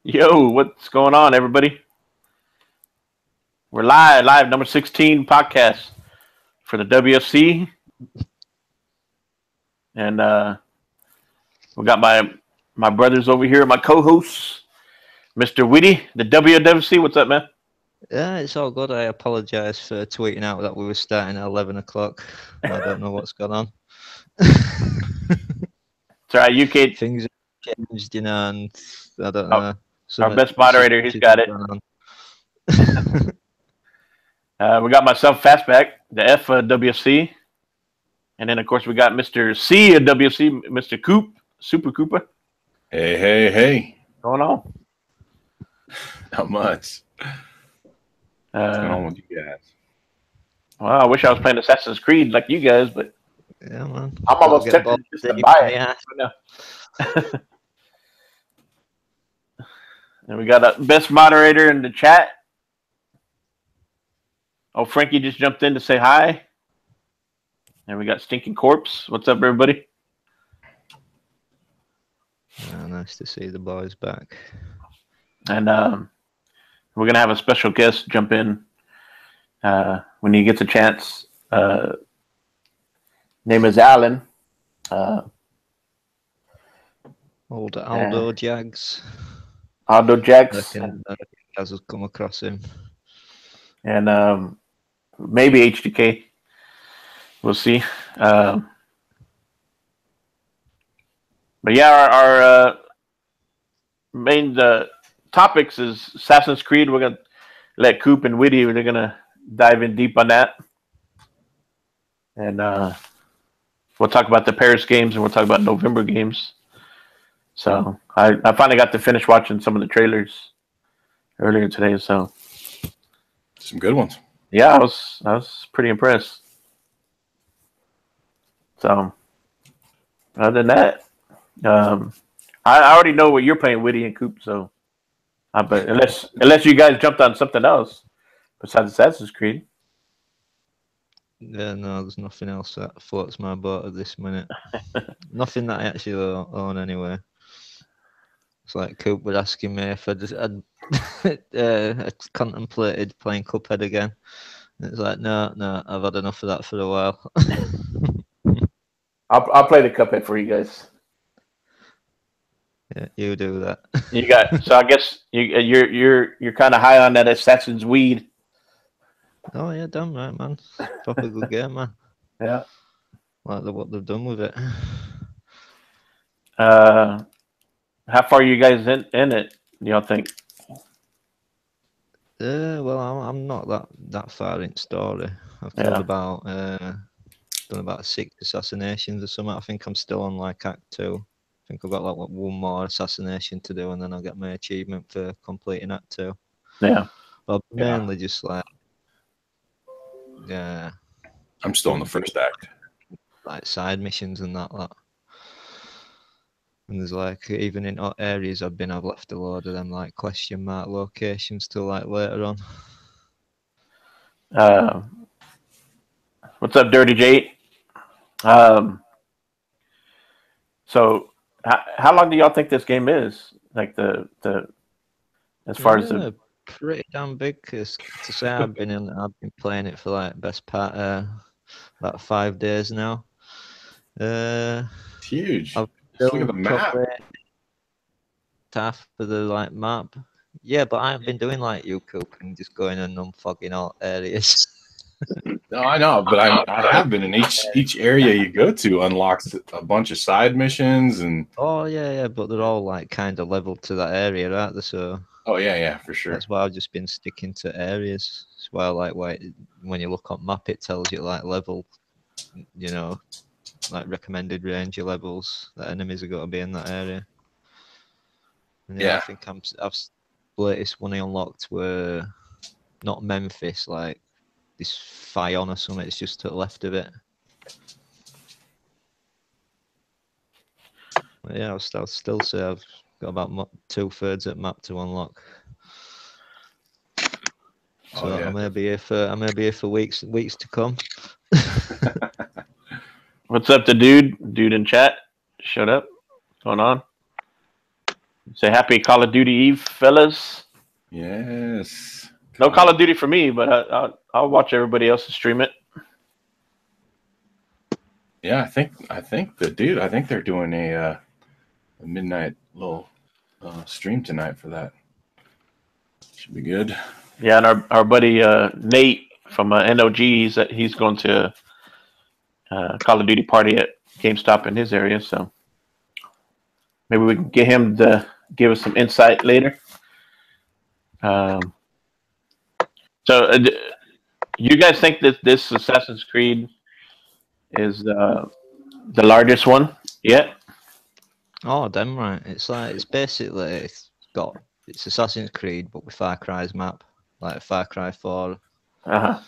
Yo, what's going on, everybody? We're live, number 16 podcast for the W.F.C. And we got my brothers over here, my co-hosts, Mr. Witty, the W.W.C. What's up, man? Yeah, it's all good. I apologise for tweeting out that we were starting at 11 o'clock. I don't know what's gone on. It's all right, you can't. Things have changed, you know, and I don't know. Our best moderator, he's got it. We got myself, Fastback, the F of WFC. And then, of course, we got Mr. C of WFC, Mr. Coop, SuPRcooPR. Hey. What's going on? Not much. What's going on with you guys? Well, I wish I was playing Assassin's Creed like you guys, but yeah, man. I'm almost tempted just to buy it. And we got a best moderator in the chat. Oh, Frankie just jumped in to say hi. And we got Stinking Corpse. What's up, everybody? Yeah, nice to see the boys back. And we're going to have a special guest jump in when he gets a chance. Name is Alan. Old Aldo Jags. Aldo Jags. I guys have come across him. And maybe HDK. We'll see. But yeah, our main topics is Assassin's Creed. We're going to let Coop and Witty, they're going to dive in deep on that. And we'll talk about the Paris games and we'll talk about November games. So I finally got to finish watching some of the trailers earlier today. So some good ones. Yeah, I was pretty impressed. So other than that, I already know what you're playing, Witty and Coop. So, but unless you guys jumped on something else besides Assassin's Creed. Yeah, no, there's nothing else that floats my boat at this minute. Nothing that I actually own anyway. It's like Coop was asking me if I'd contemplated playing Cuphead again. And it's like, no, I've had enough of that for a while. I'll play the Cuphead for you guys. Yeah, you do that. You got so I guess you're kind of high on that Assassin's weed. Oh yeah, damn right, man. Proper good game, man. Yeah. Like what they've done with it. How far are you guys in it? Y'all think? Well, I'm not that far in story. I've done about 6 assassinations or something. I think I'm still on like Act 2. I think I've got like one more assassination to do, and then I'll get my achievement for completing Act 2. Yeah. But mainly just like, yeah. I'm still in the first act. Like side missions and that lot. And there's like, even in areas I've left a load of them like question mark locations till like later on. What's up, Dirty J? So how long do y'all think this game is? Like the as far as the pretty damn big. Cause to say I've been playing it for like best part about 5 days now. It's huge. Just look at the map. Half of the like map. Yeah, but I haven't been doing like you, Coop, and just going and unfogging all areas. No, I know, but I have been in each area you go to unlocks a bunch of side missions and. Oh yeah, but they're all like kind of leveled to that area, aren't they? So. Oh yeah, for sure. That's why I've just been sticking to areas. That's why, like, when you look on map, it tells you like level, you know, like recommended range of levels that enemies are going to be in that area. And yeah, I think I've latest one I unlocked were not Memphis, like this Fion or something. It's just to the left of it. But yeah, I'll still say I've got about 2/3 of map to unlock. So I may be here for weeks to come. What's up, the dude in chat? Shut up. What's going on? Say happy Call of Duty Eve, fellas. Yes. No Call of Duty for me, but I'll watch everybody else stream it. Yeah, I think they're doing a midnight little stream tonight for that. Should be good. Yeah, and our buddy Nate from NOG, he's going to Call of Duty party at GameStop in his area, so maybe we can get him to give us some insight later. So, you guys think that this Assassin's Creed is the largest one yet? Oh, damn right. It's basically it's Assassin's Creed, but with Far Cry's map, like Far Cry 4. Uh-huh.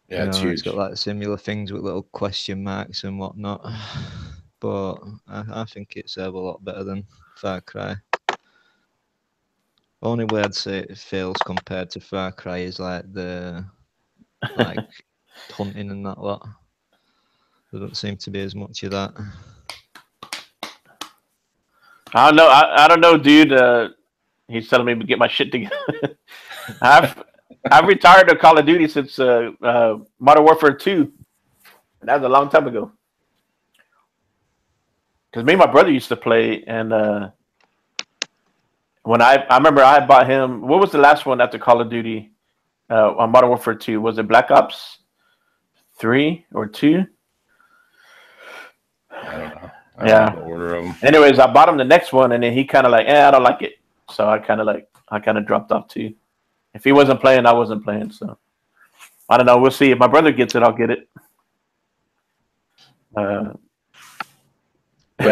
Yeah, it's huge. It's got like similar things with little question marks and whatnot. But I think it's a lot better than Far Cry. Only way I'd say it fails compared to Far Cry is like the hunting and that lot. There don't seem to be as much of that. I don't know. I don't know, dude. He's telling me to get my shit together. I've retired to Call of Duty since Modern Warfare 2. That was a long time ago. Because me and my brother used to play, and when I remember I bought him. What was the last one after Call of Duty on Modern Warfare 2? Was it Black Ops 3 or 2? I don't know. Yeah. Don't know the order of them. Anyways, I bought him the next one, and then he kind of like, I don't like it. So I kind of dropped off too. If he wasn't playing, I wasn't playing. So I don't know. We'll see. If my brother gets it, I'll get it. Yeah,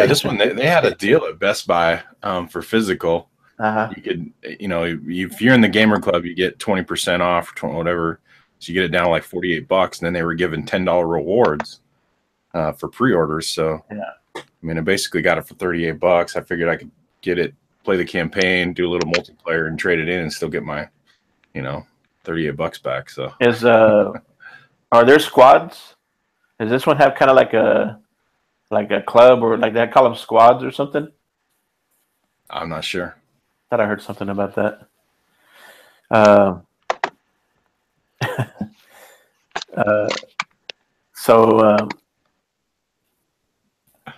this one they had a deal at Best Buy for physical. Uh-huh. You could, if you're in the gamer club, you get 20% off or whatever. So you get it down to like $48, and then they were giving $10 rewards for pre-orders. So yeah, I mean, I basically got it for $38. I figured I could get it, play the campaign, do a little multiplayer, and trade it in, and still get my, $38 back. So are there squads? Does this one have kind of like a club, or like they call them squads or something? I'm not sure. Thought I heard something about that. So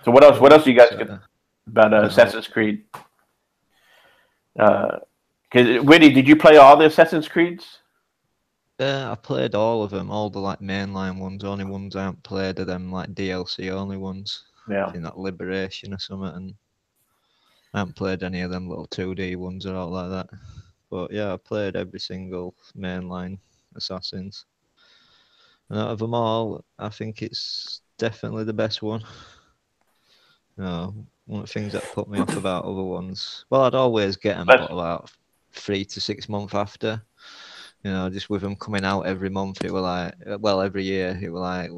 what else? What else do you guys get about Assassin's Creed? Witty, did you play all the Assassin's Creeds? I played all of them, all the like mainline ones. Only ones I haven't played are them like DLC only ones. Yeah. I think that Liberation or something, and I haven't played any of them little 2D ones or all like that. But yeah, I played every single mainline Assassins. And out of them all, I think it's definitely the best one. One of the things that put me off about other ones. Well, I'd always get them, but about 3 to 6 months after. Just with them coming out every month, it were like, every year, it were like,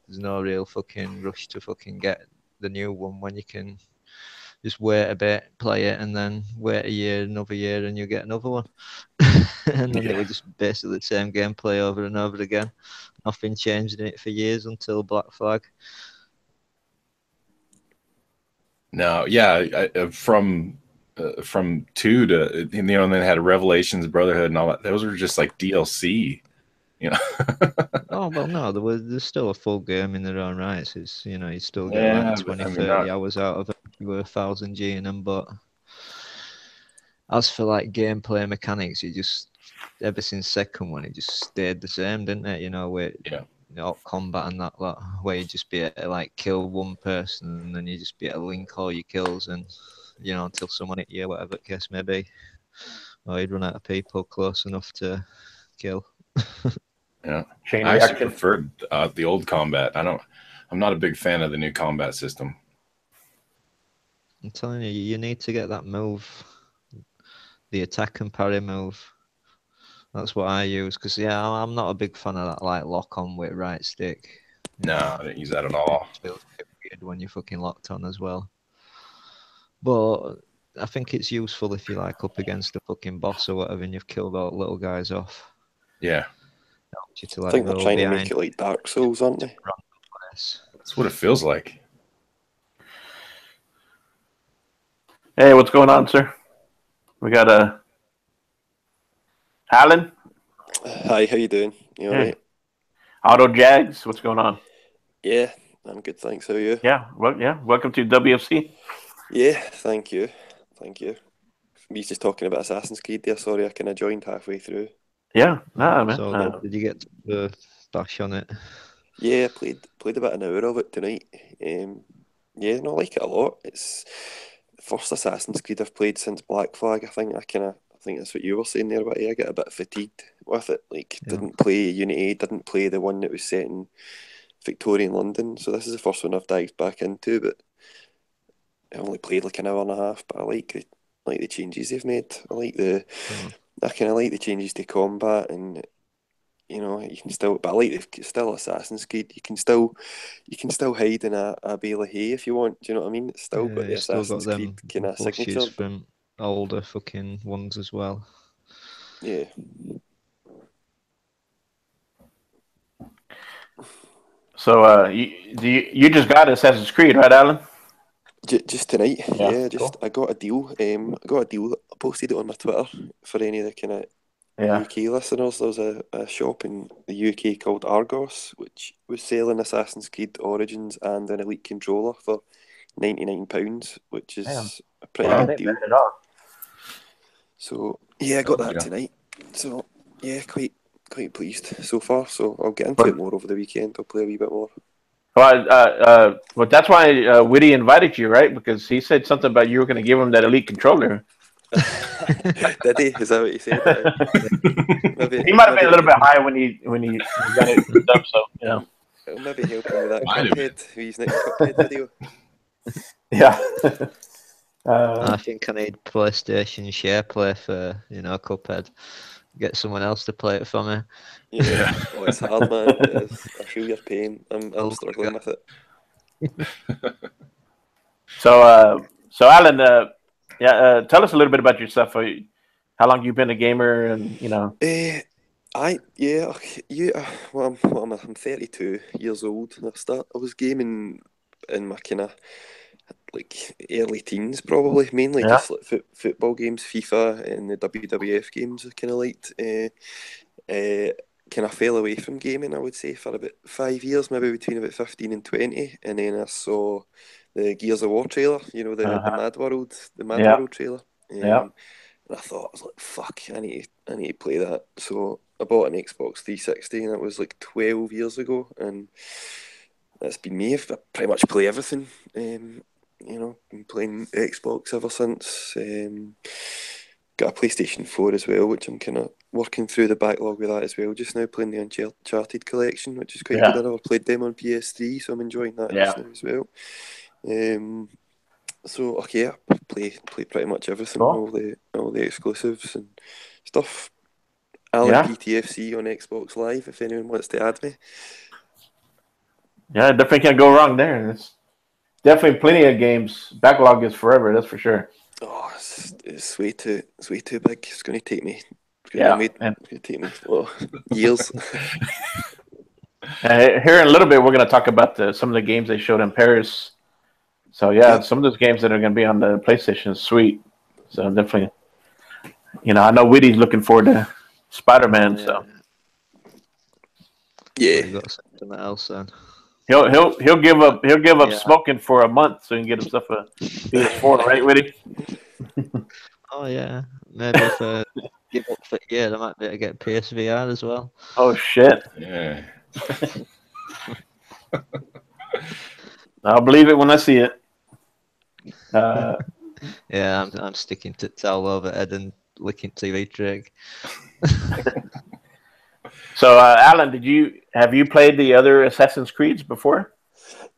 there's no real fucking rush to fucking get the new one when you can just wait a bit, play it, and then wait a year, another year, and you get another one. And then it was just basically the same gameplay over and over again. Nothing changed in it for years until Black Flag. No, yeah, from 2 to and then they had Revelations, Brotherhood, and all that. Those were just like DLC, Oh well, no, there's still a full game in their own rights. It's you still get like 20, 30 hours out of it. You go 1,000 G in them, but as for like gameplay mechanics, you just ever since second one, it just stayed the same, didn't it? With combat and that lot, where you just be able to like kill one person and then you just be able to link all your kills and until someone hit you, whatever the case may be, or you'd run out of people close enough to kill. Yeah, I actually preferred the old combat. I'm not a big fan of the new combat system. I'm telling you, you need to get that move, the attack and parry move. That's what I use, because I'm not a big fan of that like lock on with right stick. No, I didn't use that at all. It feels weird when you're fucking locked on as well. But I think it's useful if you're like up against a fucking boss or whatever and you've killed all the little guys off. Yeah. I think they're trying to make it like Dark Souls, aren't they? That's what it feels like. Hey, what's going on, sir? We got Alan. Hi, how you doing? You all Hey, right? Auto Jags. What's going on? Yeah, I'm good, thanks. How are you? Yeah. Well, yeah. Welcome to WFC. Yeah, thank you. Thank you. We was just talking about Assassin's Creed there. Sorry, I kind of joined halfway through. Yeah. Nah, man. So did you get to bash on it? Yeah, played about an hour of it tonight. Yeah, no, I like it a lot. It's the first Assassin's Creed I've played since Black Flag. I think that's what you were saying there, but I get a bit fatigued with it. Like, Yeah. didn't play Unity, didn't play the one that was set in Victorian London. So this is the first one I've dived back into, but I only played like an hour and a half. But I like the changes they've made. I kind of like the changes to combat, and you can still. But I like the still Assassin's Creed. You can still hide in a bale of hay if you want. Do you know what I mean? It's still got the You still got Assassin's Creed them kind of signature. bushes from older fucking ones as well. Yeah. So, you just got Assassin's Creed, right, Alan? Just tonight, Yeah. Just Cool. I got a deal. I got a deal. I posted it on my Twitter for any of the kind of Yeah. UK listeners. There's a shop in the UK called Argos, which was selling Assassin's Creed Origins and an Elite controller for £99, which is Damn. a pretty Yeah, good they deal. bet it off. So yeah, I got Oh, that yeah. tonight. So yeah, quite pleased so far. So I'll get into But- it more over the weekend. I'll play a wee bit more. Well, that's why Witty invited you, right? Because he said something about you were going to give him that Elite controller. Did he? Is that what he said? Maybe He might have been a little bit help him- high when he got it hooked up. So I'll maybe help him with that Might have been. Cuphead. His next Cuphead video. yeah. I think I need PlayStation Share Play for Cuphead. Get someone else to play it for me. Yeah. Oh, it's hard, man. It is. I feel your pain. I'm struggling with it. So Alan, tell us a little bit about yourself. How long you been a gamer, and I'm 32 years old. I was gaming in my kind of like early teens, probably mainly Yeah. just like football games, FIFA, and the WWF games. I kind of liked. Kind of fell away from gaming, I would say, for about 5 years, maybe between about 15 and 20, and then I saw the Gears of War trailer. The Mad Yeah. World trailer. Yeah. And I thought, I was like, fuck, I need to play that. So I bought an Xbox 360, and that was like 12 years ago, and that's been me. I pretty much play everything. Been playing Xbox ever since. Got a PlayStation 4 as well, which I'm kind of working through the backlog with that as well. Just now playing the Uncharted collection, which is quite Yeah. good. I never played them on PS3, so I'm enjoying that Yeah. just now as well. So okay, I play pretty much everything, Cool. all the exclusives and stuff. Alan Yeah. PTFC on Xbox Live, if anyone wants to add me. Yeah, definitely can't go wrong there. It's definitely plenty of games. Backlog is forever, that's for sure. Oh, it's way too big. It's going to take me. Yeah, It's going to take me years. Here in a little bit, we're going to talk about some of the games they showed in Paris. So yeah, some of those games that are going to be on the PlayStation is sweet. So definitely, I know Witty's looking forward to Spider-Man. So Yeah. You got something else then. he'll give up Yeah. smoking for a month so he can get himself a PS4, right, Witty? Oh yeah, maybe if I give up for I might be able to get PSVR as well. Oh shit! Yeah. I'll believe it when I see it. Yeah, I'm sticking to towel over head and licking TV tray. So, Alan, have you played the other Assassin's Creeds before?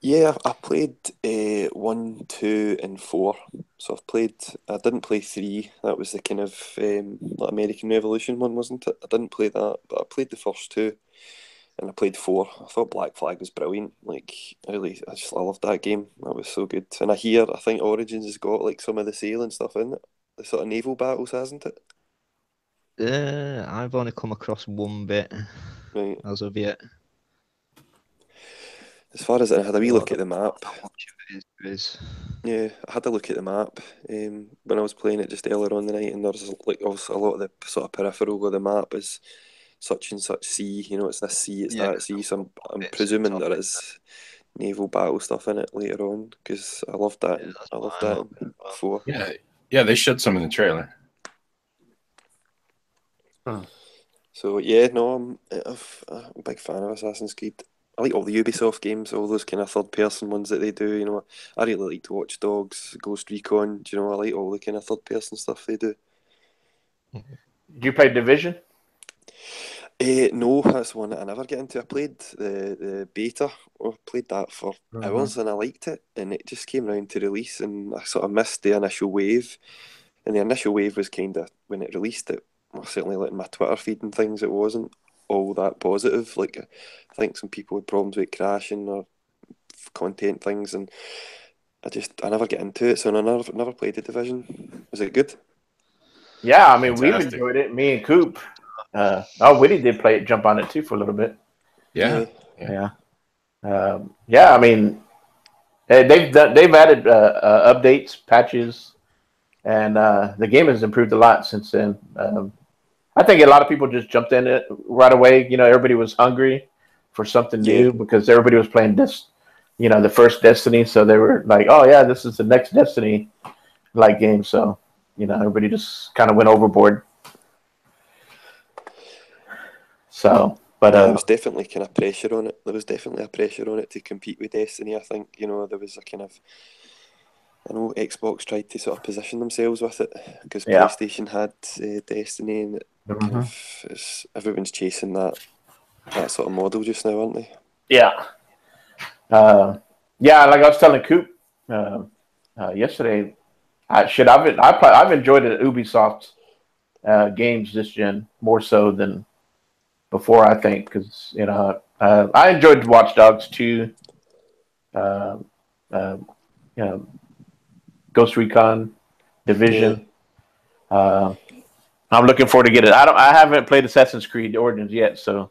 Yeah, I played 1, 2, and 4. So I didn't play 3. That was the kind of like American Revolution one, wasn't it? I didn't play that, but I played the first 2, and I played 4. I thought Black Flag was brilliant. Like, I loved that game. That was so good. And I think Origins has got like some of the sail and stuff in it. The sort of naval battles, hasn't it? I've only come across one bit Right. as of yet. As far as I had a wee look at the map. How much of it is. Yeah, I had a look at the map when I was playing it just earlier on the night, and there's like also a lot of the sort of peripheral of the map is such and such sea. You know, it's this sea, it's Yeah, that sea. So I'm it's presuming top there bit. is naval battle stuff in it later on because I loved that. Yeah, that's I loved what I that hope in as well. 4. Yeah, they showed some in the trailer. So yeah, no, I'm a big fan of Assassin's Creed. I like all the Ubisoft games, all those kind of third-person ones that they do. You know, I really liked Watch Dogs, Ghost Recon. Do you know, I like all the kind of third-person stuff they do. Did you play Division? No, that's one that I never get into. I played the beta. I played that for hours and I liked it. And it just came round to release and I sort of missed the initial wave. And the initial wave was kind of, when it released it, well, certainly like my Twitter feed and things, it wasn't all that positive. Like, I think some people had problems with crashing or content things. And I never get into it. So I never played the Division. Was it good? Yeah, I mean, we've Fantastic. enjoyed it. Me and Coop. Witty did jump on it too for a little bit. Yeah. Yeah. I mean, they've added updates, patches, and the game has improved a lot since then. I think a lot of people just jumped in it right away. You know, everybody was hungry for something new because everybody was playing this, you know, the first Destiny. So they were like, oh yeah, this is the next Destiny like game. So, you know, everybody just kind of went overboard. So, but there was definitely kind of pressure on it. There was definitely a pressure on it to compete with Destiny. I think, you know, there was a kind of, I know Xbox tried to sort of position themselves with it because PlayStation had Destiny, and it kind of everyone's chasing that sort of model just now, aren't they? Yeah. Like I was telling Coop yesterday, I've enjoyed the Ubisoft games this gen more so than before, I think, because you know I enjoyed Watch Dogs 2, you know, Ghost Recon, Division. I'm looking forward to get it. I haven't played Assassin's Creed Origins yet, so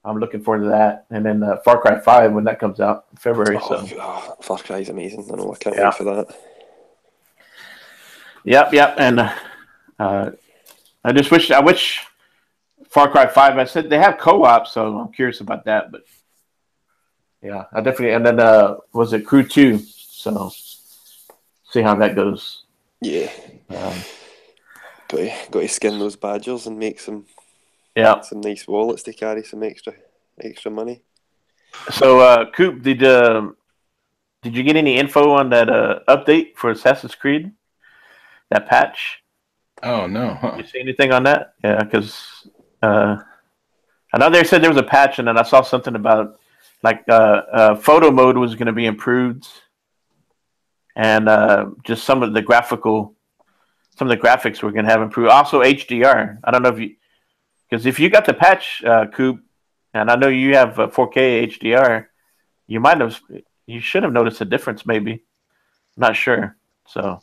I'm looking forward to that. And then Far Cry 5 when that comes out in February. Far Cry is amazing. I know, I can't wait for that. Yep. And I wish Far Cry 5, I said they have co-op, so I'm curious about that. But yeah, I definitely. And then was it Crew 2? So see how that goes. Yeah. Got to skin those badgers and make some nice wallets to carry some extra money. So Coop, did you get any info on that update for Assassin's Creed? That patch? Oh no! Huh. You see anything on that? Yeah, because I know they said there was a patch, and then I saw something about like photo mode was going to be improved, and just some of the graphics were going to have improved. Also HDR. I don't know because if you got the patch, Coop, and I know you have 4K HDR, you should have noticed a difference. Maybe, not sure. So.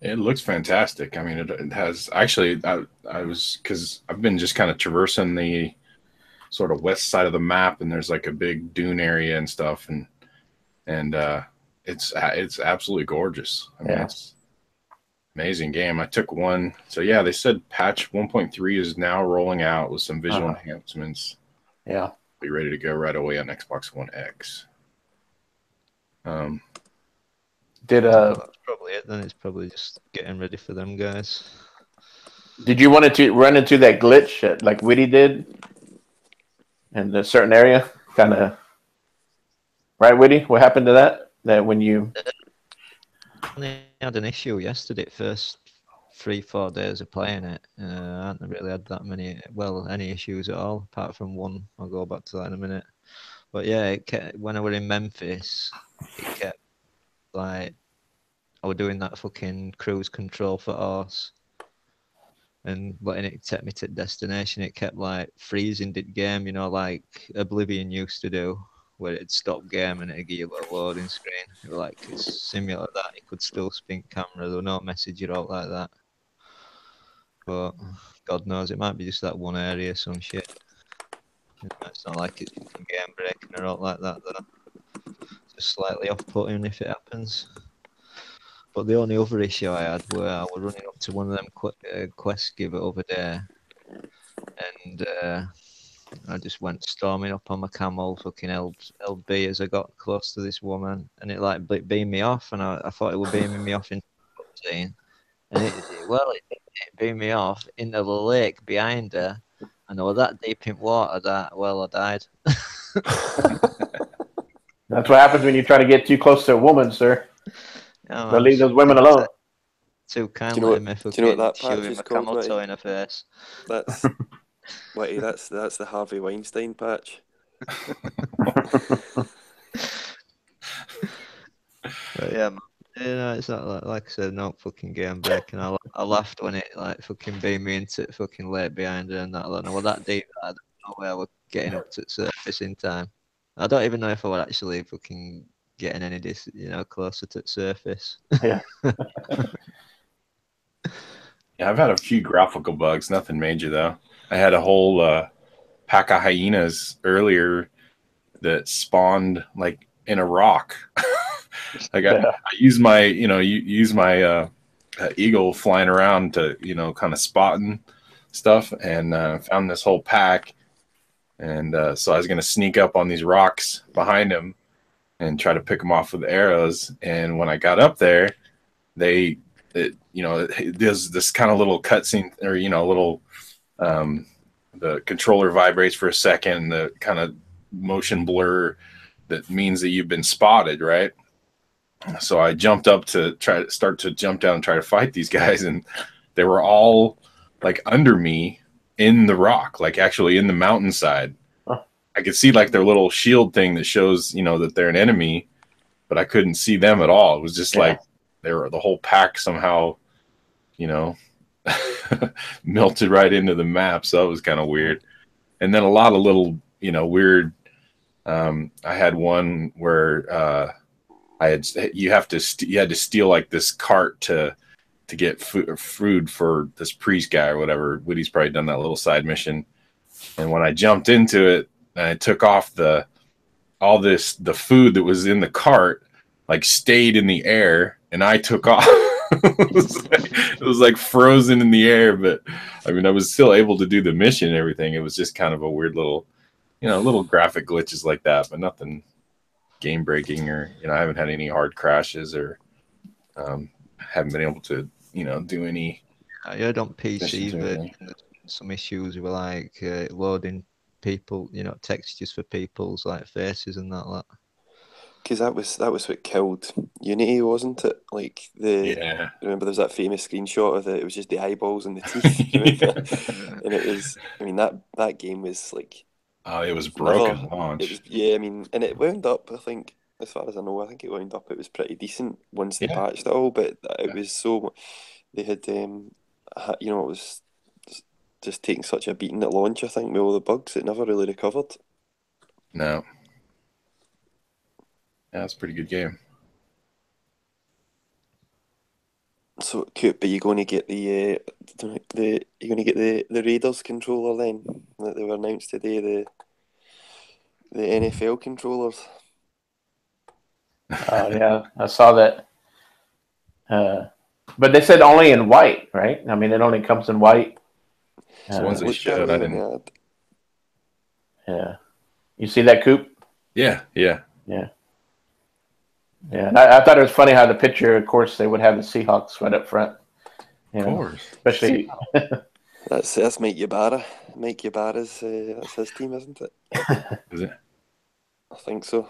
It looks fantastic. I mean, it has actually. I was because I've been just kind of traversing the sort of west side of the map, and there's like a big dune area and stuff, and it's absolutely gorgeous. I mean, it's amazing game. I took one. So yeah, they said patch 1.3 is now rolling out with some visual enhancements. Yeah, be ready to go right away on Xbox One X. That's probably it. Then it's probably just getting ready for them guys. Did you want to run into that glitch like Witty did in a certain area? Kind of right, Witty? What happened to that? That when you I had an issue yesterday. First 3-4 days of playing it, I hadn't really had that many, any issues at all, apart from one. I'll go back to that in a minute. But yeah, when I were in Memphis, it kept like I was doing that fucking cruise control for horse and letting it take me to destination. It kept like freezing the game, you know, like Oblivion used to do, where it'd stop game and it'd give you a loading screen. It was like it's similar to that. It could still spin camera, there were no message out like that. But God knows, it might be just that one area, some shit. It's not like it's fucking game breaking or out like that, though. just slightly off-putting if it happens. But the only other issue I had were I was running up to one of them quest give over there, and I just went storming up on my camel, fucking LB as I got close to this woman, and it like beamed me off, and I thought it would beaming me off into the cutscene, and it beamed me off into the lake behind her, and I was that deep in water that I died. That's what happens when you try to get too close to a woman, sir. Oh, They'll leave those women alone. Too kindly, do you know me what that patch shoving is my called, camel Witty? toe in her face. That's Witty, that's the Harvey Weinstein patch. But yeah, man, you know, it's not like I said, no fucking game breaking. I laughed when it like fucking beamed me into the fucking lake behind her and that. Like, well, that deep, I don't know where we're getting up to the surface in time. I don't even know if I would actually fucking getting any closer to the surface. Yeah. Yeah, I've had a few graphical bugs, nothing major though. I had a whole pack of hyenas earlier that spawned like in a rock. I use my eagle flying around to kind of spotting stuff, and found this whole pack, and so I was gonna sneak up on these rocks behind him and try to pick them off with arrows. And when I got up there, there's this kind of little cutscene, or little the controller vibrates for a second, the kind of motion blur that means that you've been spotted, right? So I jumped up to start to jump down and try to fight these guys, and they were all like under me in the rock, like actually in the mountainside. Huh. I could see like their little shield thing that shows, that they're an enemy, but I couldn't see them at all. It was just like they were, the whole pack somehow, melted right into the map. So that was kind of weird. And then a lot of little, weird. I had one where you had to steal like this cart to get food for this priest guy or whatever. Witty's probably done that little side mission. And when I jumped into it and I took off the food that was in the cart, like stayed in the air, and I took off. It was like frozen in the air, but I mean, I was still able to do the mission and everything. It was just kind of a weird little, little graphic glitches like that, but nothing game breaking, or I haven't had any hard crashes, or haven't been able to do any. I heard on PC that some issues were like loading people, textures for people's like faces and that. Because that was what killed Unity, wasn't it? Like remember there was that famous screenshot of it. It was just the eyeballs and the teeth, remember? And it was, I mean, that game was like, it was broken launch. It was, I mean, and it wound up, I think, as far as I know, I think it wound up, it was pretty decent once they patched it all, but it was so, they had, it was just taking such a beating at launch, I think, with all the bugs. It never really recovered. No. Yeah, it's a pretty good game. So, Coop, are you going to get the Raiders controller then? That they were announced today, the NFL controllers. Oh yeah, I saw that. But they said only in white, right? I mean, it only comes in white. So ones they showed, I didn't. Yeah, you see that, Coop? Yeah. And I thought it was funny how the picture, of course, they would have the Seahawks right up front. Of course. Especially. That's Mike Ybarra. Mike Ybarra's, that's his team, isn't it? Is it? I think so.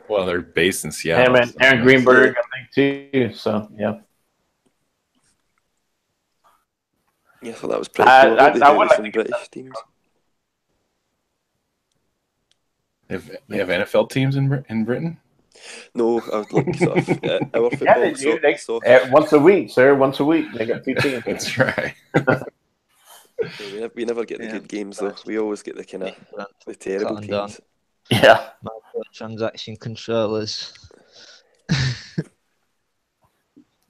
Well, they're based in Seattle. And Aaron Greenberg, I think, too. So, yeah. Yeah, so that was pretty cool. I would like some British teams. They have NFL teams in Britain? No, I would look sort of our football. They once a week, sir. Once a week, they got 2 teams. That's right. We never get the good games though. We always get the kind of the terrible teams. Yeah. Transaction controllers.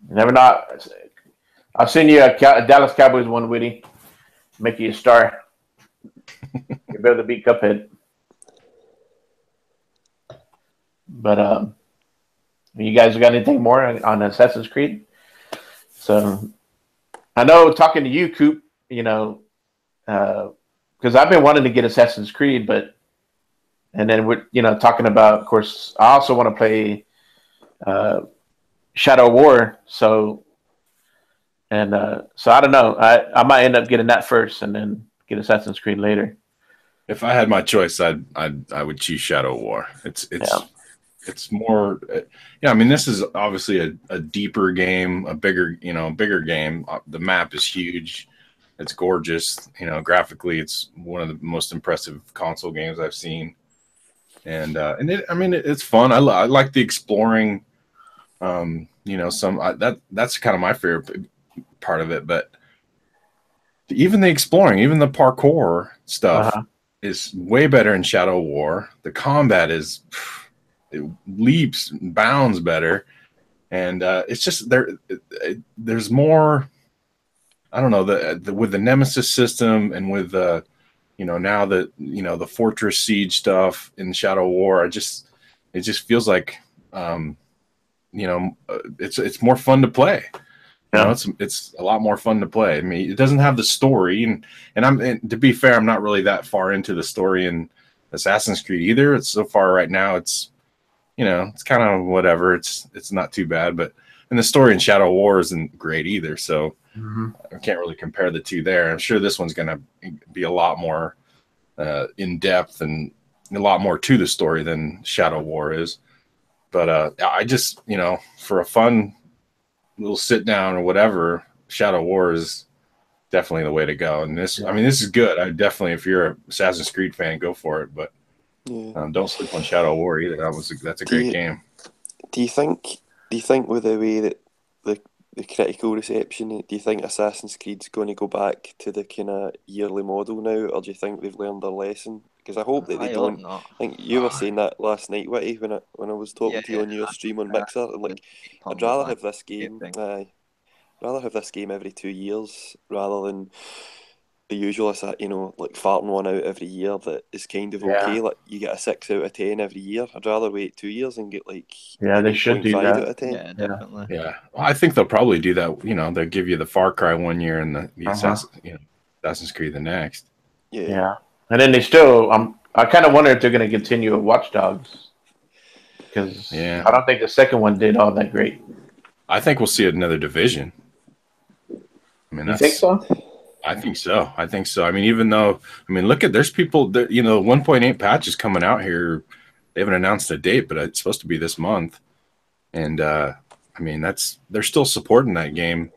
Never not. I've seen you a Dallas Cowboys one, Witty. Make you a star. You're better to beat Cuphead. But you guys got anything more on Assassin's Creed? So I know talking to you, Coop, you know, because I've been wanting to get Assassin's Creed, but and then we're talking about, of course, I also want to play Shadow War. So so I don't know. I might end up getting that first and then get Assassin's Creed later. If I had my choice, I would choose Shadow War. It's more, yeah. I mean, this is obviously a deeper game, a bigger game. The map is huge. It's gorgeous. Graphically, it's one of the most impressive console games I've seen. It's fun. I like the exploring. That's kind of my favorite part of it. But even the exploring, even the parkour stuff is way better in Shadow War. The combat is. It leaps and bounds better, and it's just there's more. I don't know, with the Nemesis system and with now that the Fortress Siege stuff in Shadow War. It just feels like it's more fun to play. It's a lot more fun to play. I mean, it doesn't have the story, and to be fair, I'm not really that far into the story in Assassin's Creed either. It's so far right now. It's kind of whatever. It's not too bad, and the story in Shadow War isn't great either. So I can't really compare the two there. I'm sure this one's going to be a lot more in depth and a lot more to the story than Shadow War is. But I just, for a fun little sit down or whatever, Shadow War is definitely the way to go. And this is good. I definitely, if you're an Assassin's Creed fan, go for it. But don't sleep on Shadow War either. That's a great game. Do you think with the way that the critical reception, do you think Assassin's Creed's going to go back to the kind of yearly model now, or do you think they've learned their lesson? Because I hope that they don't. Not. I think you were saying that last night, Witty, when I was talking to you on your stream on Mixer, and I'd rather have this game. Rather have this game every 2 years rather than the usual, like farting one out every year that is kind of okay. Like you get a 6 out of 10 every year. I'd rather wait 2 years and get like they should do that. Out of 10. Yeah, definitely. Yeah, well, I think they'll probably do that. They'll give you the Far Cry 1 year and the Assassin's Creed the next. Yeah, and then they still. I kind of wonder if they're going to continue with Watch Dogs because I don't think the second one did all that great. I think we'll see another Division. I mean, you think so? I think so. I mean, even though, there's people that, 1.8 patch is coming out here. They haven't announced a date, but it's supposed to be this month. And, they're still supporting that game.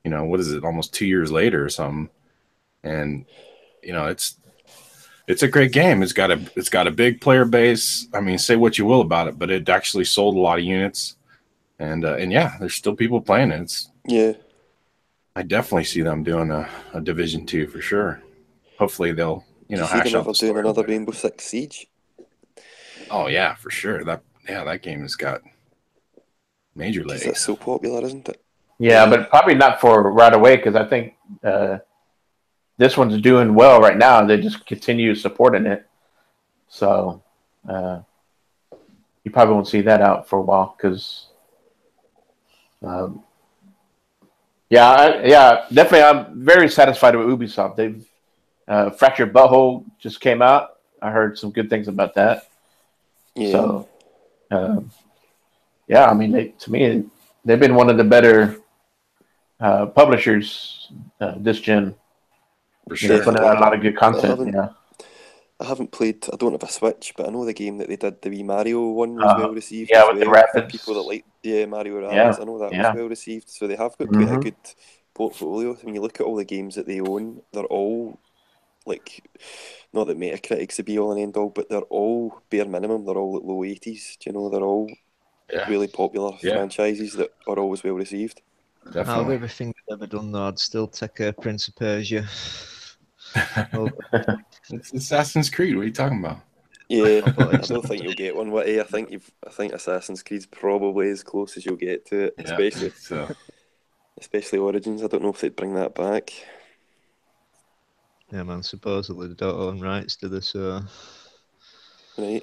What is it? Almost 2 years later or something. And, it's a great game. It's got a big player base. I mean, say what you will about it, but it actually sold a lot of units. And there's still people playing it. I definitely see them doing a Division 2 for sure. Hopefully they'll, hash out the story. Doing another Rainbow Six Siege. Oh yeah, for sure. That game has got major legs. It's so popular, isn't it? Yeah, but probably not for right away because I think this one's doing well right now. They just continue supporting it, so you probably won't see that out for a while because. Definitely. I'm very satisfied with Ubisoft. They've Fractured Butthole just came out. I heard some good things about that. Yeah. So, to me, they've been one of the better publishers this gen. For sure. They're putting out a lot of good content. I haven't played. I don't have a Switch, but I know the game that they did, the wee Mario one, was well received. Yeah, with the Rabbids. People that like Mario Rabbids, I know that was well received. So they have got quite a good portfolio. When you look at all the games that they own, they're all not that Metacritic's the be all and end all, but they're all bare minimum. They're all at low 80s. They're all really popular franchises that are always well received. Definitely. Out of everything they've ever done, though, I'd still take a Prince of Persia. It's Assassin's Creed. What are you talking about? Yeah, I don't think you'll get one. Witty. I think Assassin's Creed's probably as close as you'll get to it, especially Origins. I don't know if they'd bring that back. Yeah, man. Supposedly they don't own rights to this. Right.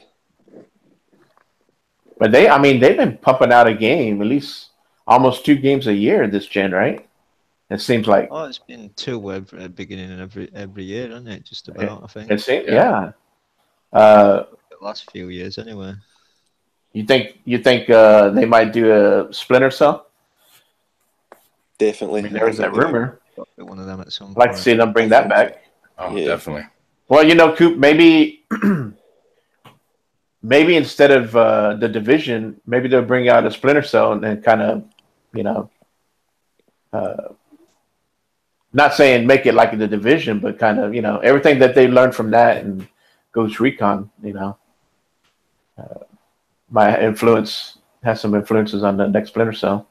But they've been pumping out a game, at least almost 2 games a year this gen, right? It seems like. Oh, it's been 2 every beginning of every year, hasn't it? Just about, I think. It seems, Yeah. The last few years, anyway. You think they might do a Splinter Cell? Definitely. I mean, there was that rumor. One of them at some I'd like to point. see them bring that back. Oh, Yeah. definitely. Well, Coop, maybe instead of the Division, maybe they'll bring out a Splinter Cell and kind of, not saying make it like the Division, but kind of, everything that they learned from that and Ghost Recon, might has some influences on the next Splinter Cell.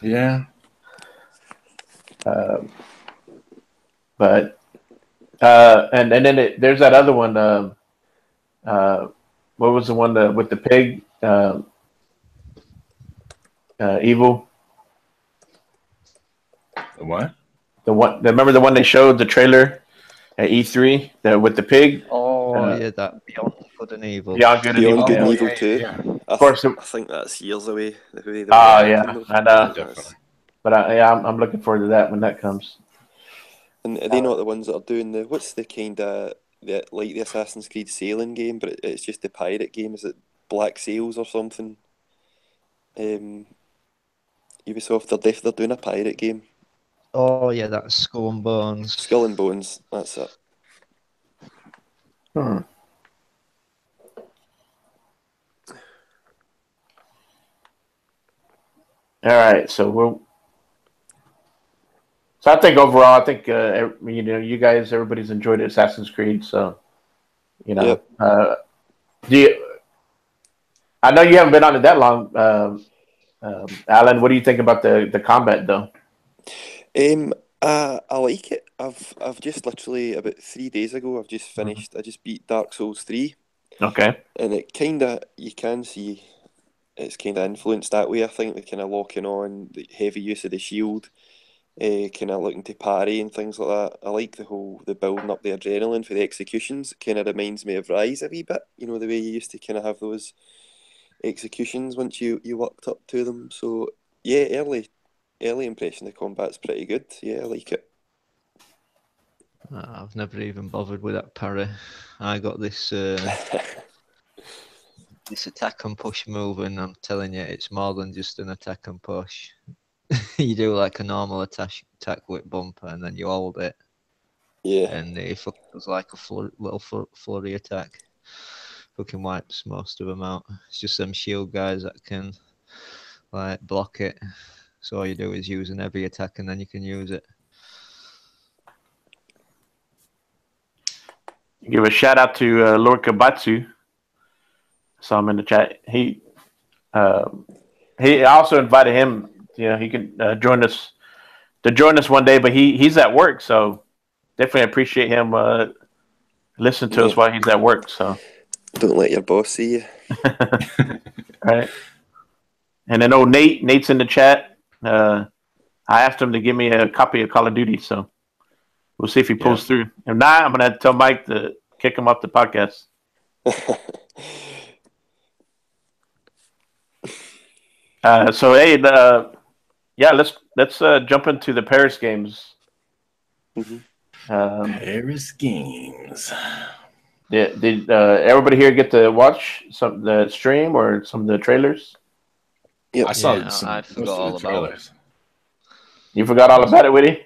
Yeah. But and then there's that other one. What was the one with the pig? Evil. The what? The one. Remember the one they showed the trailer at E3 with the pig? Oh, yeah, that Beyond Good and Evil. Beyond Good and Beyond Evil. Good and Oh, Evil yeah, 2. yeah. Of course. I think that's years away. The way they Ah, were yeah, making those. I know. Definitely. But I'm looking forward to that when that comes. And are they not the ones that are doing what's the kind of like the Assassin's Creed sailing game, but it's just the pirate game? Is it Black Sails or something? Ubisoft, they're doing a pirate game. Oh, yeah, that's Skull and Bones. Skull and Bones, that's it. Hmm. All right, so I think overall, you guys, everybody's enjoyed Assassin's Creed. So, Yep. I know you haven't been on it that long, Alan. What do you think about the combat though? I like it. I've just literally about 3 days ago. I've just finished. I just beat Dark Souls 3, Okay. and you can see it's kind of influenced that way. I think the kind of locking on, the heavy use of the shield, kind of looking to parry and things like that. I like the building up the adrenaline for the executions. It kind of reminds me of Rise a wee bit. The way you used to kind of have those executions once you worked up to them. So yeah, early impression of combat's pretty good. Yeah, I like it. I've never even bothered with that parry. I got this this attack and push move, and I'm telling you, it's more than just an attack and push. You do like a normal attack with bumper, and then you hold it, Yeah, and it does like a little flurry attack. Fucking wipes most of them out. It's just them shield guys that can like block it. So all you do is use an heavy attack, and then you can use it. Give a shout out to Lord Kabatsu. Saw him in the chat. He also invited him. He can join us one day, but he's at work, so definitely appreciate him listening to us while he's at work. So don't let your boss see you. Right. And then Nate's in the chat. I asked him to give me a copy of Call of Duty, so we'll see if he pulls through. If not, I'm gonna tell Mike to kick him off the podcast. So hey, let's jump into the Paris games. Mm-hmm. Paris games. Did everybody here get to watch the stream or some of the trailers? Yep. I saw I forgot all about it. You forgot all about it, Witty?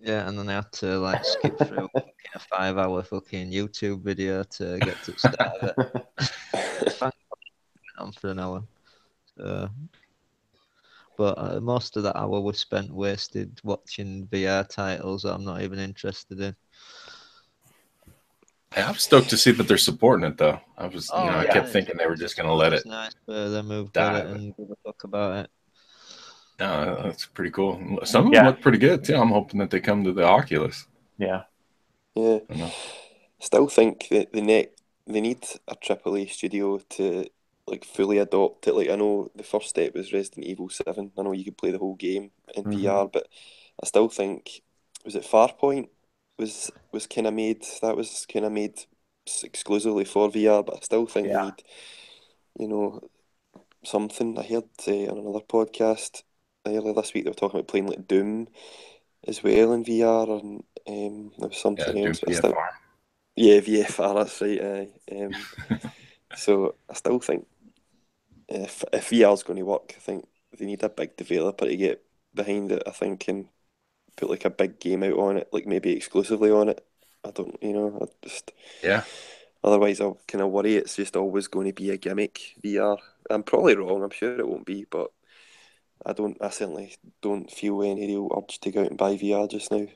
Yeah, and then I had to like skip through a 5-hour fucking YouTube video to get to the start of it. On for an hour. But most of that hour was spent wasted watching VR titles that I'm not even interested in. Yeah, I'm stoked to see that they're supporting it, though. I kept thinking they were just going to let it. Nice for them who've got it and give a fuck about it. No, that's pretty cool. Some of them look pretty good too. I'm hoping that they come to the Oculus. Yeah. Still think that they need a AAA studio to like fully adopt it. Like I know the first step was Resident Evil 7. I know you could play the whole game in VR, but I still think was it Farpoint was kind of made exclusively for VR. But I still think you know, something. I heard on another podcast earlier this week they were talking about playing like Doom as well in VR, and there was Yeah, something Doom else. But VFR. yeah, VFR. That's right. So I still think if VR is going to work, I think they need a big developer to get behind it. I think and put like a big game out on it, like maybe exclusively on it. I don't, I just Yeah. otherwise I'll kind of worry it's just always going to be a gimmick VR. I'm probably wrong. I'm sure it won't be, but I certainly don't feel any real urge to go out and buy VR just now.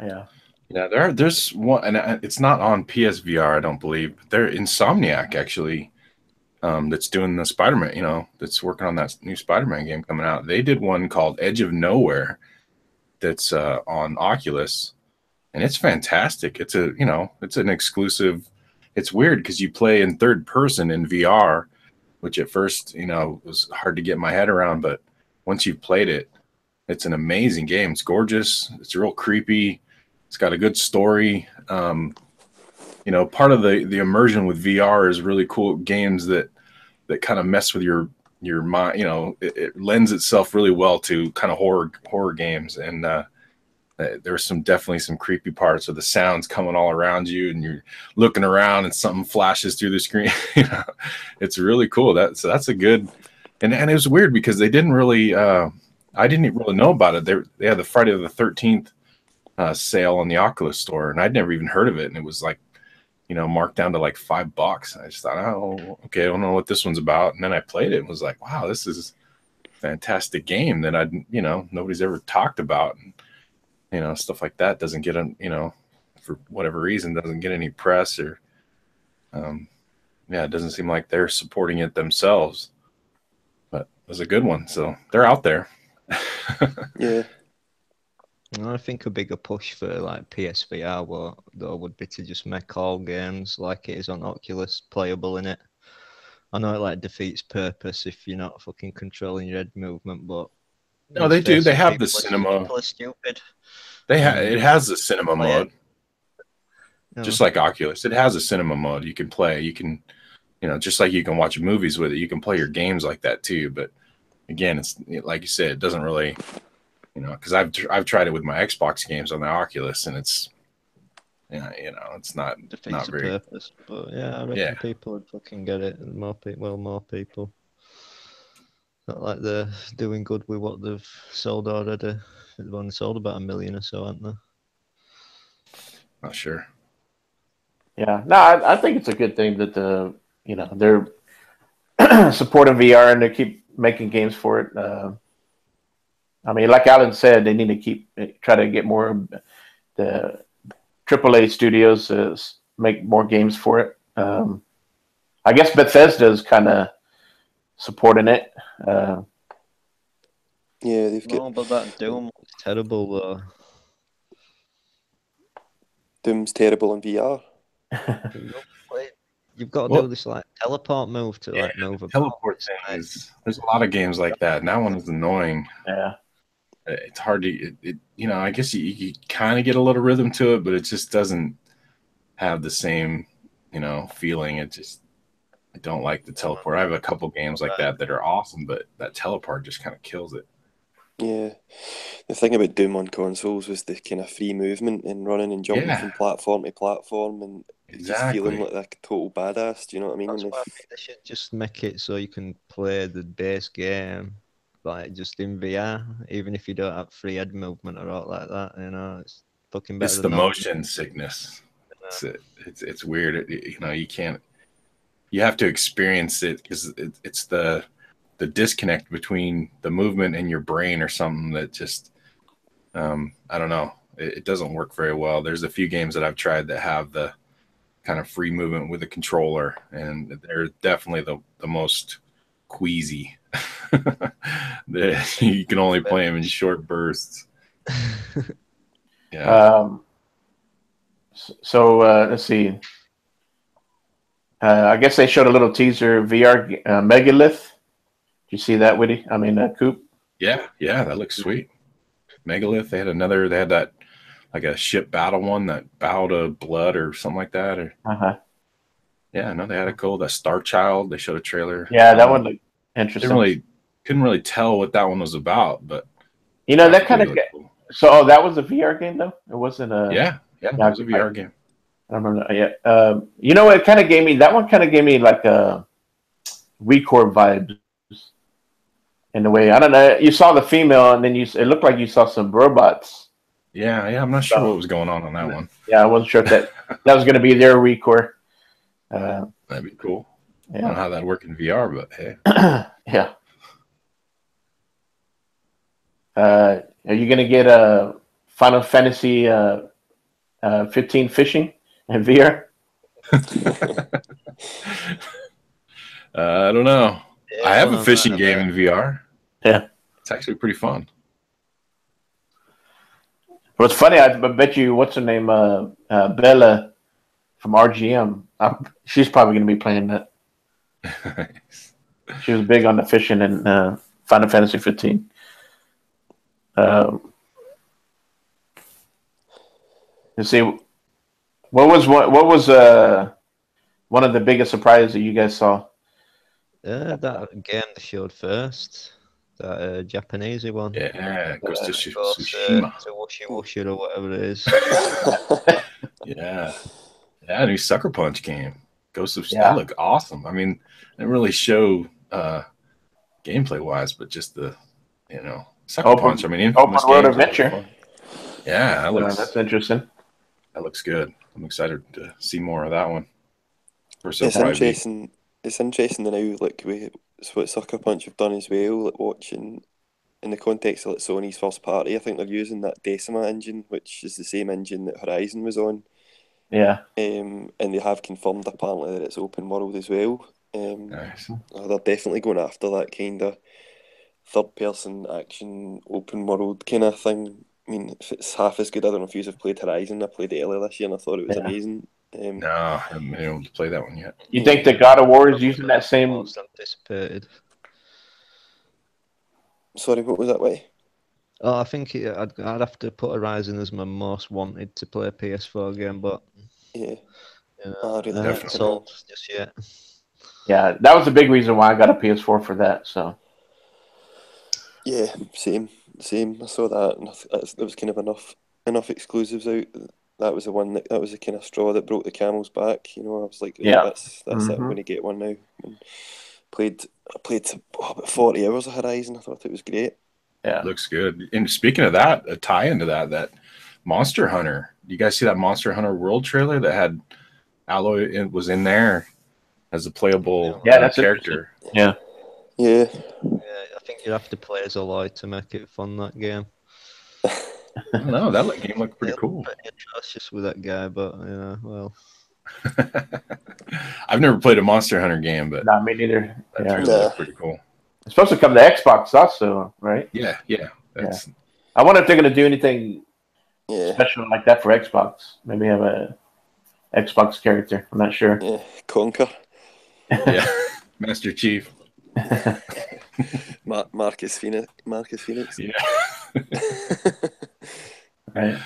Yeah. Yeah, there's one, and it's not on PSVR, I don't believe. They're Insomniac actually, that's doing the Spider-Man. That's working on that new Spider-Man game coming out. They did one called Edge of Nowhere, that's on Oculus, and it's fantastic. It's it's an exclusive. It's weird because you play in third person in VR, which at first was hard to get my head around, but once you've played it, it's an amazing game. It's gorgeous. It's real creepy. It's got a good story. Part of the immersion with VR is really cool games that kind of mess with your mind. It lends itself really well to kind of horror games, and there's definitely some creepy parts of the sounds coming all around you, and you're looking around and something flashes through the screen. It's really cool. That's a good, and it was weird because they didn't really. I didn't really know about it. They had the Friday the 13th sale on the Oculus store, and I'd never even heard of it, and it was like marked down to like $5. I just thought, oh, okay, I don't know what this one's about, and then I played it and was like, wow, this is a fantastic game that nobody's ever talked about, and stuff like that doesn't get for whatever reason doesn't get any press, or it doesn't seem like they're supporting it themselves, but it was a good one, so they're out there. Yeah. I think a bigger push for like PSVR would be to just make all games like it is on Oculus playable in it. I know it like defeats purpose if you're not fucking controlling your head movement, but no, they do. They have the cinema. People are stupid. It has the cinema mode, No. just like Oculus. It has a cinema mode. You can play. You can, just like you can watch movies with it. You can play your games like that too. But again, it's like you said, it doesn't really. Because I've tried it with my Xbox games on the Oculus, and it's, it's not very. Purpose, but yeah, I reckon people would fucking get it. More people. Not like they're doing good with what they've sold already. They've only sold about 1 million or so, haven't they? Not sure. Yeah, no, I think it's a good thing that they're supporting VR and they keep making games for it. I mean, like Alan said, they need to try to get more of the AAA studios to make more games for it. I guess Bethesda is kind of supporting it. Yeah, they've got. No, but that Doom looks terrible though. Doom's terrible in VR. You've got to do this like teleport move to like move. Teleport thing there's a lot of games like that, and that one is annoying. Yeah. It's hard to, I guess you kind of get a little rhythm to it, but it just doesn't have the same, feeling. I don't like the teleport. I have a couple games like that are awesome, but that teleport just kind of kills it. Yeah. The thing about Doom on consoles was the kind of free movement and running and jumping from platform to platform and just feeling like a total badass. Do you know what I mean? That's why I think they should just make it so you can play the base game like just in VR, even if you don't have free head movement or all like that. It's fucking better. It's the motion sickness. It's weird. You can't. You have to experience it because it's the disconnect between the movement and your brain or something that just I don't know. It doesn't work very well. There's a few games that I've tried that have the kind of free movement with a controller, and they're definitely the most queasy. You can only play them in short bursts. Yeah. So let's see. I guess they showed a little teaser VR Megalith. Did you see that, Witty? I mean, Coop. Yeah, that looks sweet. Megalith. They had that like a ship battle one, that Bow to Blood or something like that. Or Yeah, no, they had a cool. That Star Child. They showed a trailer. Yeah, that one looked interesting. Couldn't really tell what that one was about, but You know, that kind graphically of. it looked cool. So, oh, that was a VR game though. It wasn't a. Yeah, it was a VR game. I don't remember. Yeah. You know, it kind of gave me that one. Kind of gave me like a WeCore vibes in a way. I don't know. You saw the female, and then it looked like you saw some robots. Yeah. I'm not sure what was going on that one. Yeah, I wasn't sure if that was going to be their WeCore. That'd be cool. Yeah. I don't know how that'd work in VR, but hey. Yeah. Are you going to get a Final Fantasy 15 fishing in VR? I don't know. Yeah, I have a fishing game in VR. Yeah. It's actually pretty fun. What's funny, I bet you, what's her name? Bella from RGM. She's probably going to be playing that. She was big on the fishing in Final Fantasy 15. Let's see. What was one of the biggest surprises that you guys saw? That game they showed first, that Japanese one. Yeah, Ghost of To Tsushima. Washi Washi or whatever it is. Yeah, new Sucker Punch game. Ghost of Yeah. That looked awesome. I mean, it didn't really show gameplay wise, but just the Sucker Punch. I mean, open world adventure. Yeah, That's interesting. That looks good. I'm excited to see more of that one. It's interesting. It's interesting now, like what Sucker Punch have done as well, like watching in the context of like Sony's first party. I think they're using that Decima engine, which is the same engine that Horizon was on. Yeah. And they have confirmed apparently that it's open world as well. Nice. They're definitely going after that kind of third person action open world kind of thing. I mean, if it's half as good, I don't know if you have played Horizon. I played it earlier this year and I thought it was amazing. No, I haven't been able to play that one yet. You think that God of War is using that same? Most anticipated. Sorry, what was that way? Oh, I think I'd have to put Horizon as my most wanted to play PS4 game, but Yeah. I haven't sold just yet. Yeah, that was a big reason why I got a PS4 for that. So. Yeah, same. I saw that, and there was kind of enough exclusives out. That was that was the kind of straw that broke the camel's back. You know, I was like, yeah, that's it. I'm going to get one now. And I played about 40 hours of Horizon. I thought it was great. Yeah, looks good. And speaking of that, a tie into that Monster Hunter. You guys see that Monster Hunter World trailer that had Aloy was in there as a playable character? Yeah. Yeah. I think you'd have to play as Aloy to make it fun, that game. I don't know, that game looked pretty cool. Just with that guy, but well. I've never played a Monster Hunter game, but not me neither. That trailer looked pretty cool. It's supposed to come to Xbox also, right? Yeah. I wonder if they're going to do anything special like that for Xbox. Maybe have a Xbox character. I'm not sure. Yeah, Conquer. Yeah, Master Chief. Marcus Phoenix. Yeah. Right.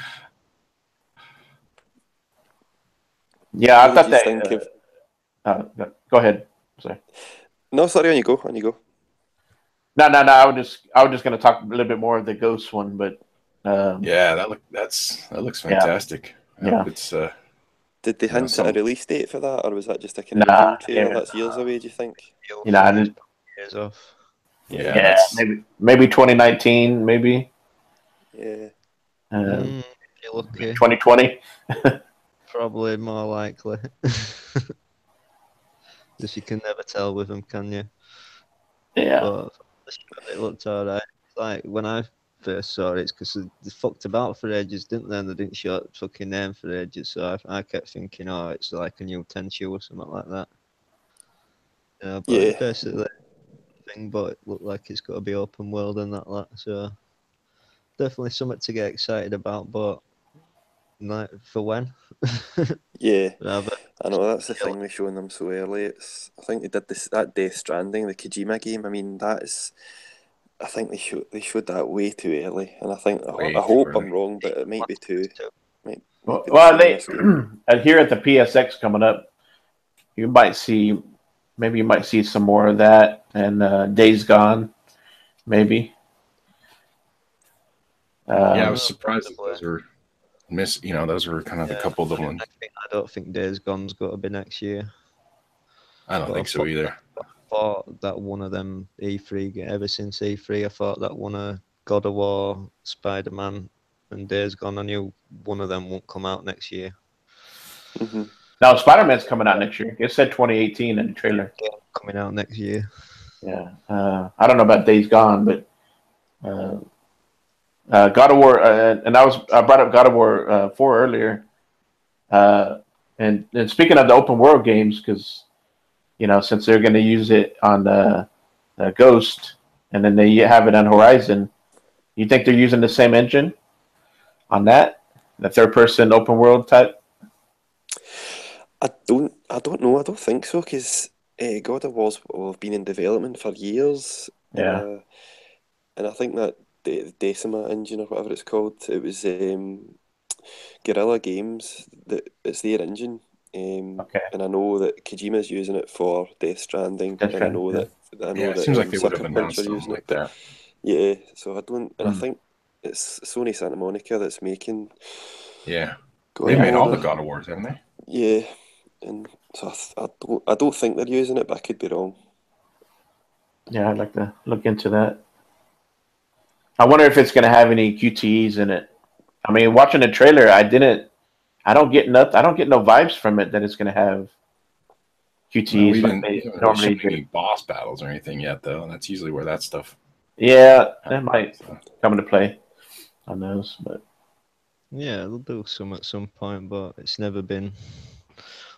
Yeah, I thought that. Go ahead. Sorry. No, sorry. On you go. No. I was just going to talk a little bit more of the Ghost one, but that looks fantastic. Yeah. It's Did they hint at a release date for that, or was that just a kind of trailer that's years away? Do you think? I didn't. Years off. Yeah, maybe 2019, maybe. Yeah. You're lucky. 2020. Probably more likely. Just you can never tell with them, can you? Yeah. But it looked alright. Like when I first saw it, it's because they fucked about for ages, didn't they? And they didn't show the fucking name for ages, so I kept thinking, oh, it's like a new Tenchu or something like that. But it's basically thing, but it looked like it's got to be open world and that, so definitely something to get excited about, but like for when? Yeah, I know that's the thing with showing them so early. I think they did that Death Stranding, the Kojima game. I mean, I think they showed that way too early, and I think I hope I'm wrong, but it might be too. Well, they here at the PSX coming up. you might see, maybe you might see some more of that, and Days Gone, maybe. Yeah, I Um, was surprised that those were those were kind of the couple little ones. I don't think Days Gone's got to be next year. I don't But think so either. I thought that one of them E3, ever since E3, I thought that one of God of War, Spider-Man, and Days Gone, I knew one of them won't come out next year. Mm-hmm. Now Spider-Man's coming out next year. It said 2018 in the trailer. Yeah, coming out next year. Yeah. I don't know about Days Gone, but God of War, and I brought up God of War 4 earlier. And speaking of the open world games, because since they're going to use it on the Ghost, and then they have it on Horizon, you think they're using the same engine on that, the third person open world type? I don't know. I don't think so, because God of War's have been in development for years. Yeah. And I think that the Decima engine or whatever it's called, it was Guerrilla Games it's their engine. Okay. And I know that Kojima's using it for Death Stranding, Death and I Stranding, know yeah. that Yeah, it seems like they would have Sucker Punch announced are something using like it. But that. yeah, so I don't, and I Hmm. think it's Sony Santa Monica that's making Yeah, God they of made all War. the God of Wars, haven't they? Yeah, and so I don't think they're using it, but I could be wrong. Yeah, I'd like to look into that. I wonder if it's going to have any QTEs in it. I mean, watching the trailer, I don't get no vibes from it that it's going to have Well, QTEs we like didn't they we haven't really normally shown any do. boss battles or anything yet, though, and that's usually where that stuff Yeah, that happens. might So. come into play on those, but Yeah, they'll do some at some point, but it's never been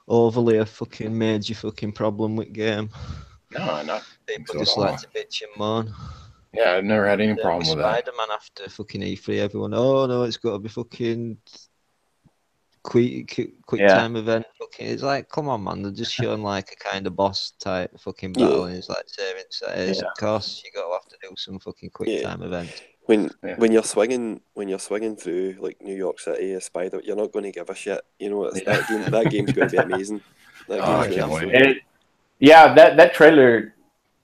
overly a fucking major fucking problem with game. No, I not think People so at just all. like to bitch and moan. Yeah, I've never had any Same problem with that. Spider-Man after fucking E3, everyone, oh no, it's got to be fucking quick yeah, time event. Fucking, it's like, come on, man, they're just showing like a kind of boss type fucking Yeah, battle, and it's like saving it's yeah, of course you got to have to do some fucking quick yeah. time events. Yeah. When you're swinging through like New York City, a spider, you're not going to give a shit. It's Yeah. that game's going to be amazing. That Oh, game's I going to can't be so wait. good. yeah. That trailer,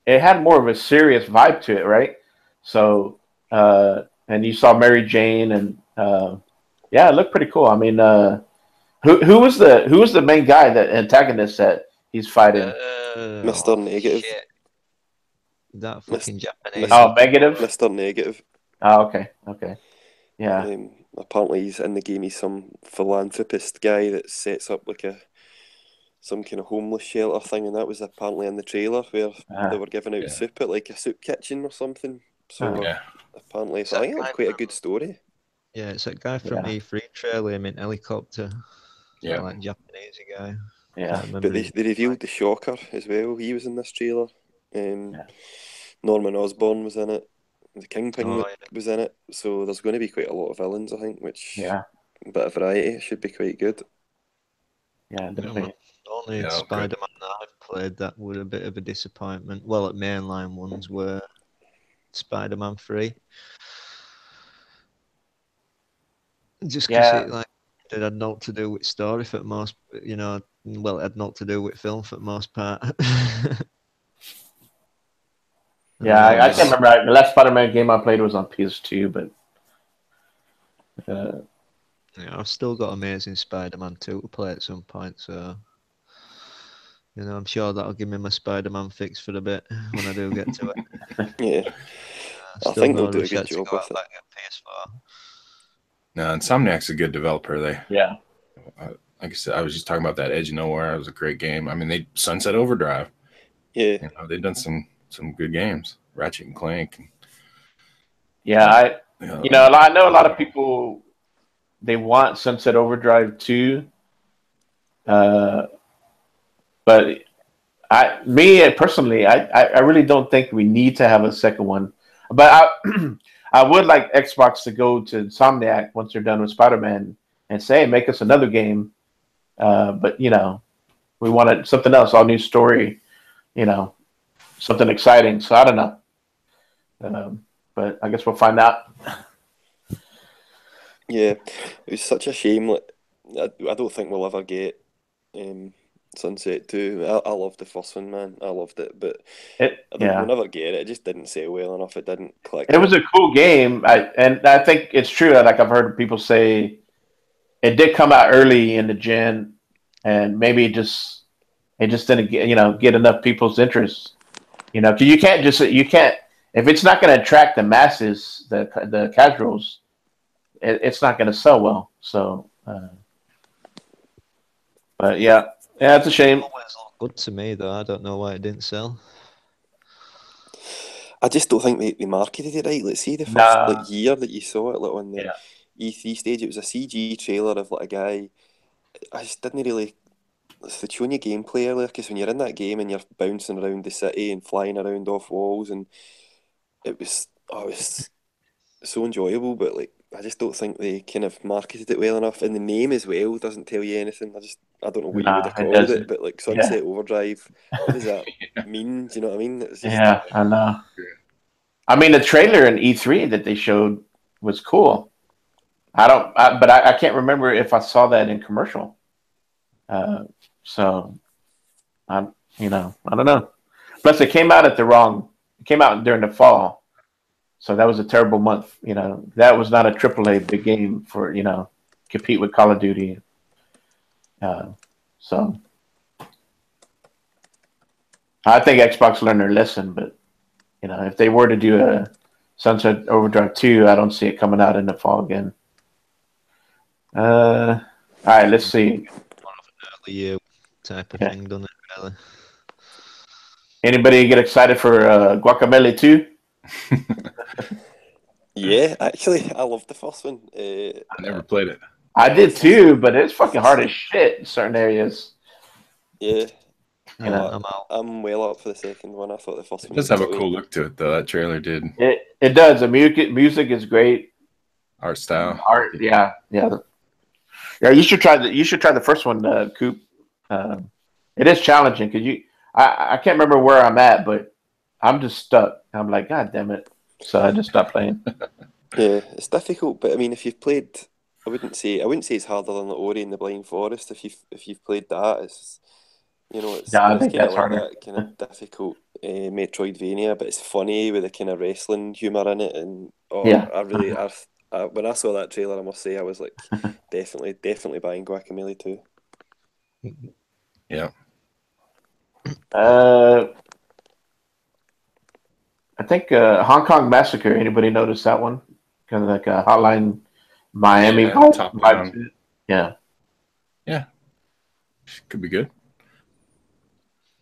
it had more of a serious vibe to it, right? So, and you saw Mary Jane, and yeah, it looked pretty cool. I mean, who was the main guy, that antagonist that he's fighting? Mr. Negative. Shit. That Mis- fucking Japanese. Mr. Oh, Negative. Mr. Negative. Oh, okay, yeah, Apparently he's in the game. He's some philanthropist guy that sets up like some kind of homeless shelter thing, and that was apparently in the trailer where they were giving out Yeah. soup at like a soup kitchen or something. So Yeah. apparently, so I think that was quite a good story. Yeah, it's that guy from Yeah. E3 trailer, him in helicopter. Yeah. Like Japanese guy. yeah. Can't remember But they his revealed the Shocker as well. He was in this trailer. Yeah. Norman Osborn was in it. The Kingpin Oh, was in it. So there's going to be quite a lot of villains, I think, which Yeah, a bit of variety should be quite good. yeah, yeah, definitely. man. Only Yeah, okay. Spider-Man that I've played that were a bit of a disappointment. Well, at mainline ones were Spider-Man 3. Just because Yeah, it had naught to do with story for the most, well, it had naught to do with film for the most part. yeah. I can't remember. The last Spider-Man game I played was on PS2, but Yeah, I've still got Amazing Spider-Man 2 to play at some point, so I'm sure that'll give me my Spider-Man fix for a bit when I do get to it. Yeah, I Still think they'll no do a rush good yet to job go with out it. back at PS4. No, Insomniac's a good developer. yeah, Like I said, I was just talking about that Edge of Nowhere. It was a great game. I mean, they Sunset Overdrive. Yeah, They've done some good games. Ratchet and Clank. yeah. I know a lot of people. people, they want Sunset Overdrive 2, but me personally, I really don't think we need to have a second one. But I would like Xbox to go to Insomniac once they're done with Spider-Man and say, make us another game. But we wanted something else, all new story, something exciting. So I don't know. But I guess we'll find out. yeah. It was such a shame. Like, I don't think we'll ever get Sunset too. I loved the first one, man. I loved it, but Yeah. we'll never get it. It just didn't sell well enough. It didn't click. It was a cool game. I think it's true. Like I've heard people say, it did come out early in the gen, and maybe it just didn't get enough people's interest. Because you can't if it's not going to attract the masses, the casuals, it's not going to sell well. So, but yeah, it's a shame. Always looked good to me though. I don't know why it didn't sell. I just don't think they marketed it right. Let's see the first Nah. year that you saw it, like on the Yeah. E3 stage, it was a CG trailer of like a guy. I just didn't really. It's showing you gameplay earlier, because when you're in that game and you're bouncing around the city and flying around off walls, and it was so enjoyable, but like I just don't think they kind of marketed it well enough, and the name as well doesn't tell you anything. I don't know what you would have Nah, it called doesn't. it, but like Sunset Overdrive, what does that mean? Do you know what I mean? It's just, Yeah, I know. I mean, the trailer in E3 that they showed was cool. But I can't remember if I saw that in commercial. So I don't know. Plus, it came out it came out during the fall, so that was a terrible month. That was not a AAA big game for compete with Call of Duty. So I think Xbox learned their lesson, but if they were to do a Sunset Overdrive 2, I don't see it coming out in the fall again. All right, let's see. More of an early year type of thing, doesn't it? Really. Anybody get excited for Guacamelee 2? yeah, actually, I loved the first one. I never played it. I did too, but it's fucking hard as shit in certain areas. Yeah. I'm out. I'm well up for the second one. I thought the first It one does was have a brilliant. cool look to it, though. That trailer did. It does. The music is great. Art style. Art, yeah. You should try the first one, Coop. It is challenging because I can't remember where I'm at, but I'm just stuck. I'm like, God damn it! So I just stopped playing. Yeah, it's difficult, but I mean, if you've played, I wouldn't say it's harder than the Ori and the Blind Forest. If you've played that, it's I it's think kind of that's like harder. that kind of difficult Metroidvania, but it's funny with the kind of wrestling humor in it, and Yeah. when I saw that trailer, I must say I was like, definitely buying Guacamelee too. Yeah. I think Hong Kong Massacre. Anybody notice that one? Kind of like a Hotline Miami Yeah, top vibe down. to it. Yeah. Yeah. Could be good.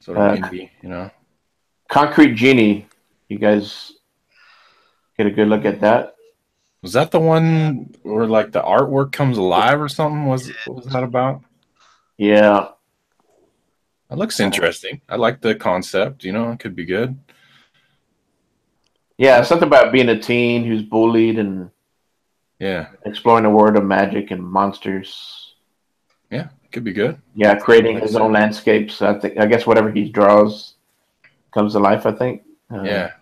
Sort of indie, Concrete Genie. You guys get a good look at that? Was that the one where like the artwork comes alive or something? What was that about? Yeah. That looks interesting. I like the concept. It could be good. Yeah, something about being a teen who's bullied and exploring the world of magic and monsters. Yeah, it could be good. Yeah, creating his own landscapes. I guess whatever he draws comes to life. I think. Yeah,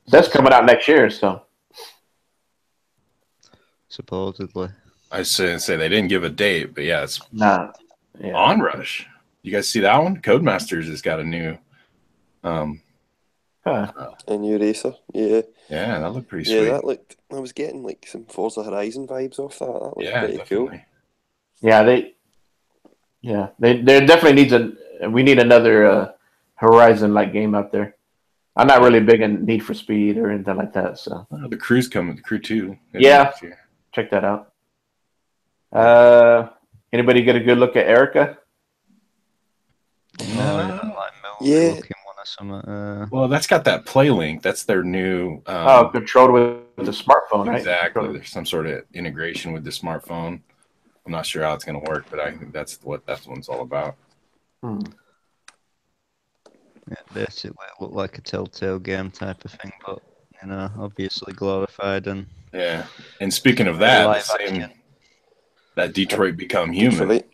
that's coming out next year. So supposedly, I say they didn't give a date, but yeah, it's Onrush. You guys see that one? Codemasters has got a new. A new racer, yeah. Yeah, that looked pretty sweet. Yeah, that looked. I was getting like some Forza Horizon vibes off that. That looked pretty definitely. cool. Yeah, there definitely needs we need another Horizon-like game out there. I'm not really big in Need for Speed or anything like that. So the Crew's coming, the Crew 2. Yeah, check that out. Anybody get a good look at Erica? Yeah. Well, that's got that play link. That's their new. Controlled with the smartphone, right? Exactly. There's some sort of integration with the smartphone. I'm not sure how it's going to work, but I think that's what that one's all about. Yeah, basically it looked like a Telltale game type of thing, but obviously glorified and And speaking of that, that Detroit Become Human. Detroit.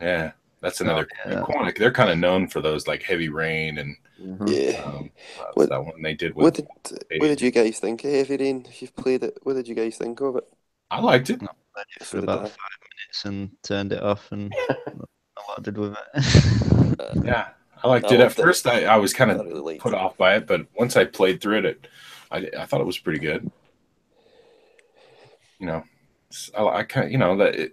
Yeah, that's another iconic. They're kind of known for those like Heavy Rain and that one they did with. What did you guys think of Heavy Rain? If you've played it, what did you guys think of it? I liked it. I played it for about 5 minutes and turned it off and what I did with it. Yeah, I liked I it. At loved it. first, I was kind I of really liked put it. off by it, but once I played through it, I thought it was pretty good. You know, I kind of,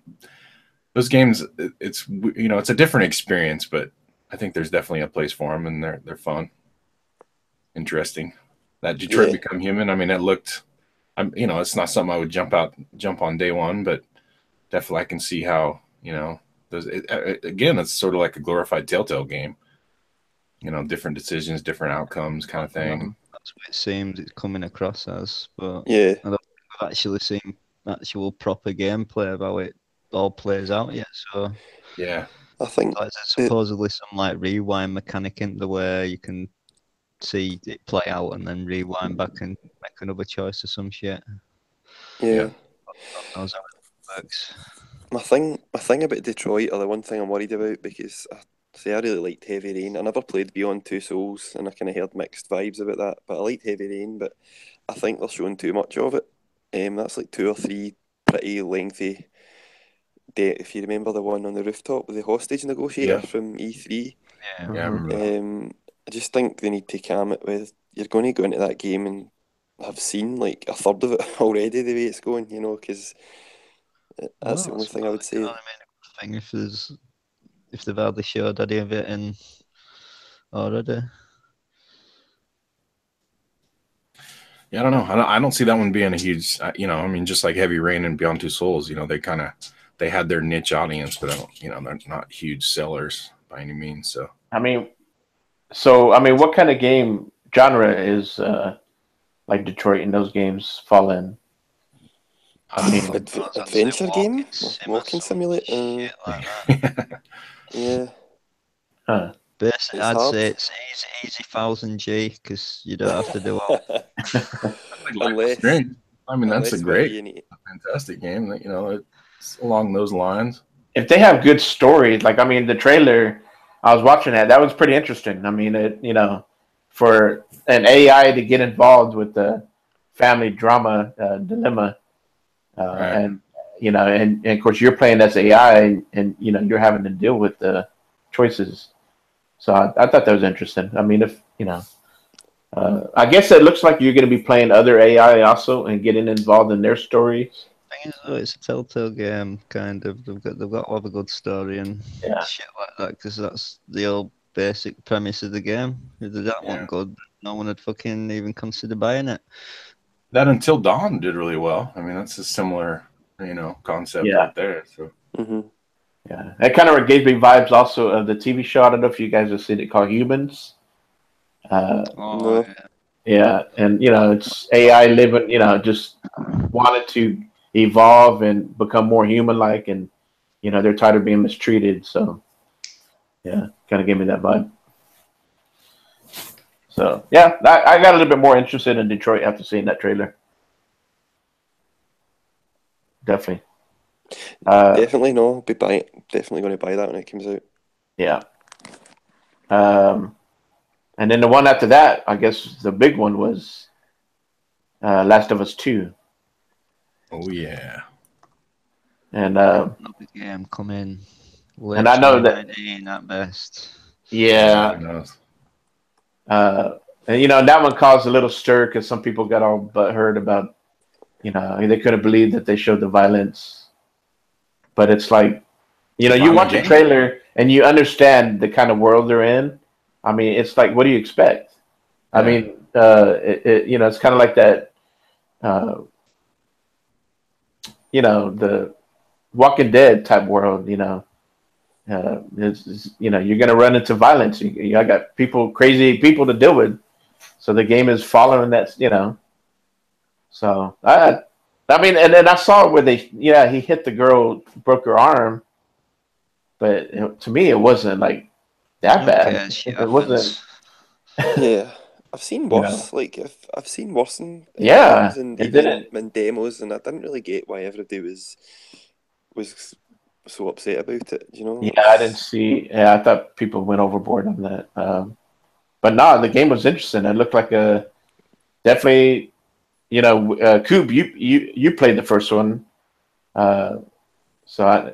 those games, it's it's a different experience, but I think there's definitely a place for them, and they're fun, interesting. That Detroit Yeah. Become Human. I mean, it looked. It's not something I would jump on day one, but definitely I can see how again, it's sort of like a glorified Telltale game. Different decisions, different outcomes, kind of thing. That's what it seems it's coming across as, but Yeah. I don't think I've actually seen actual proper gameplay of how it all plays out yet. So Yeah, I think there's supposedly some like rewind mechanic in the way you can see it play out and then rewind back and make another choice or some shit. yeah. God knows how it works. My thing about Detroit, or the one thing I'm worried about, because I really liked Heavy Rain. I never played Beyond Two Souls, and I kind of heard mixed vibes about that. But I liked Heavy Rain, but I think they're showing too much of it. That's like 2 or 3 pretty lengthy. If you remember the one on the rooftop with the hostage negotiator Yeah. from E3, Yeah. yeah, I remember that. I just think they need to calm it with. You're going to go into that game and have seen like a third of it already the way it's going, because that's the only thing I would say. You know what I mean? If they've hardly showed any of it in already. Yeah, I don't know. I don't see that one being a huge. I mean, just like Heavy Rain and Beyond Two Souls, they had their niche audience, but they're not huge sellers by any means. So I mean, what kind of game genre is like Detroit in those games fall in? I mean, Adventure game, walking simulator. Shit like that. Yeah, huh. Basically, it's I'd hard. say it's easy 1000G because you don't have to do all. like Life is Unless, Strange. I mean, that's a Willie, you great, need. fantastic game. It's along those lines. If they have good stories, like the trailer I was watching that was pretty interesting. I mean, for an AI to get involved with the family drama dilemma, Right. and and of course you're playing as AI, and you're having to deal with the choices. So I thought that was interesting. I mean, if I guess it looks like you're going to be playing other AI also and getting involved in their stories. Thing is, though, it's a Telltale game, kind of. They've got to have a good story and Yeah. shit like that because that's the old basic premise of the game. If they don't want good, no one would fucking even consider buying it. That Until Dawn did really well. I mean, that's a similar, concept Yeah. right there. So Yeah, it kind of gave me vibes also of the TV show. I don't know if you guys have seen it, called Humans. No. Yeah, and it's AI living, just wanted to evolve and become more human-like, and they're tired of being mistreated. So, yeah, kind of gave me that vibe. So, yeah, I got a little bit more interested in Detroit after seeing that trailer. Definitely. Definitely no. Definitely going to buy that when it comes out. Yeah. And then the one after that, I guess the big one was Last of Us 2. Oh yeah. And another game coming late and I know that 2019 at best. Yeah. Who knows? And that one caused a little stir because some people got all butthurt about, they couldn't believe that they showed the violence. But it's like, you watch a trailer and you understand the kind of world they're in. I mean, it's like, what do you expect? Yeah. I mean, it's kind of like that, the Walking Dead type world, you're going to run into violence. I got crazy people to deal with. So the game is following that, So I mean, and then I saw where he hit the girl, broke her arm, but to me it wasn't like that bad. It wasn't. Yeah, I've seen worse. Like I've seen worse in Yeah, games and it even didn't. in demos, and I didn't really get why everybody was so upset about it. Yeah, I didn't see. Yeah, I thought people went overboard on that. But no, the game was interesting. It looked like a definitely. Coop, you played the first one, so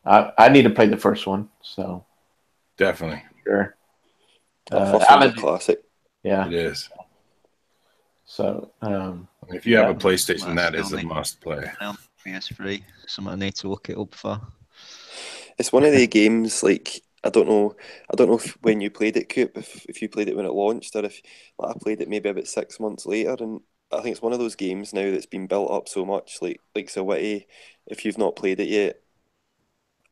I need to play the first one. So Definitely, sure. The first one's a Alan, classic. yeah. it is. So If you have a yeah. PlayStation, that Still is a need must play. on PS3. Something I need to look it up for. It's one of the games, like, I don't know if when you played it, Coop, if you played it when it launched, or if, like, I played it maybe about 6 months later, and I think it's one of those games now that's been built up so much, like so Witty, if you've not played it yet,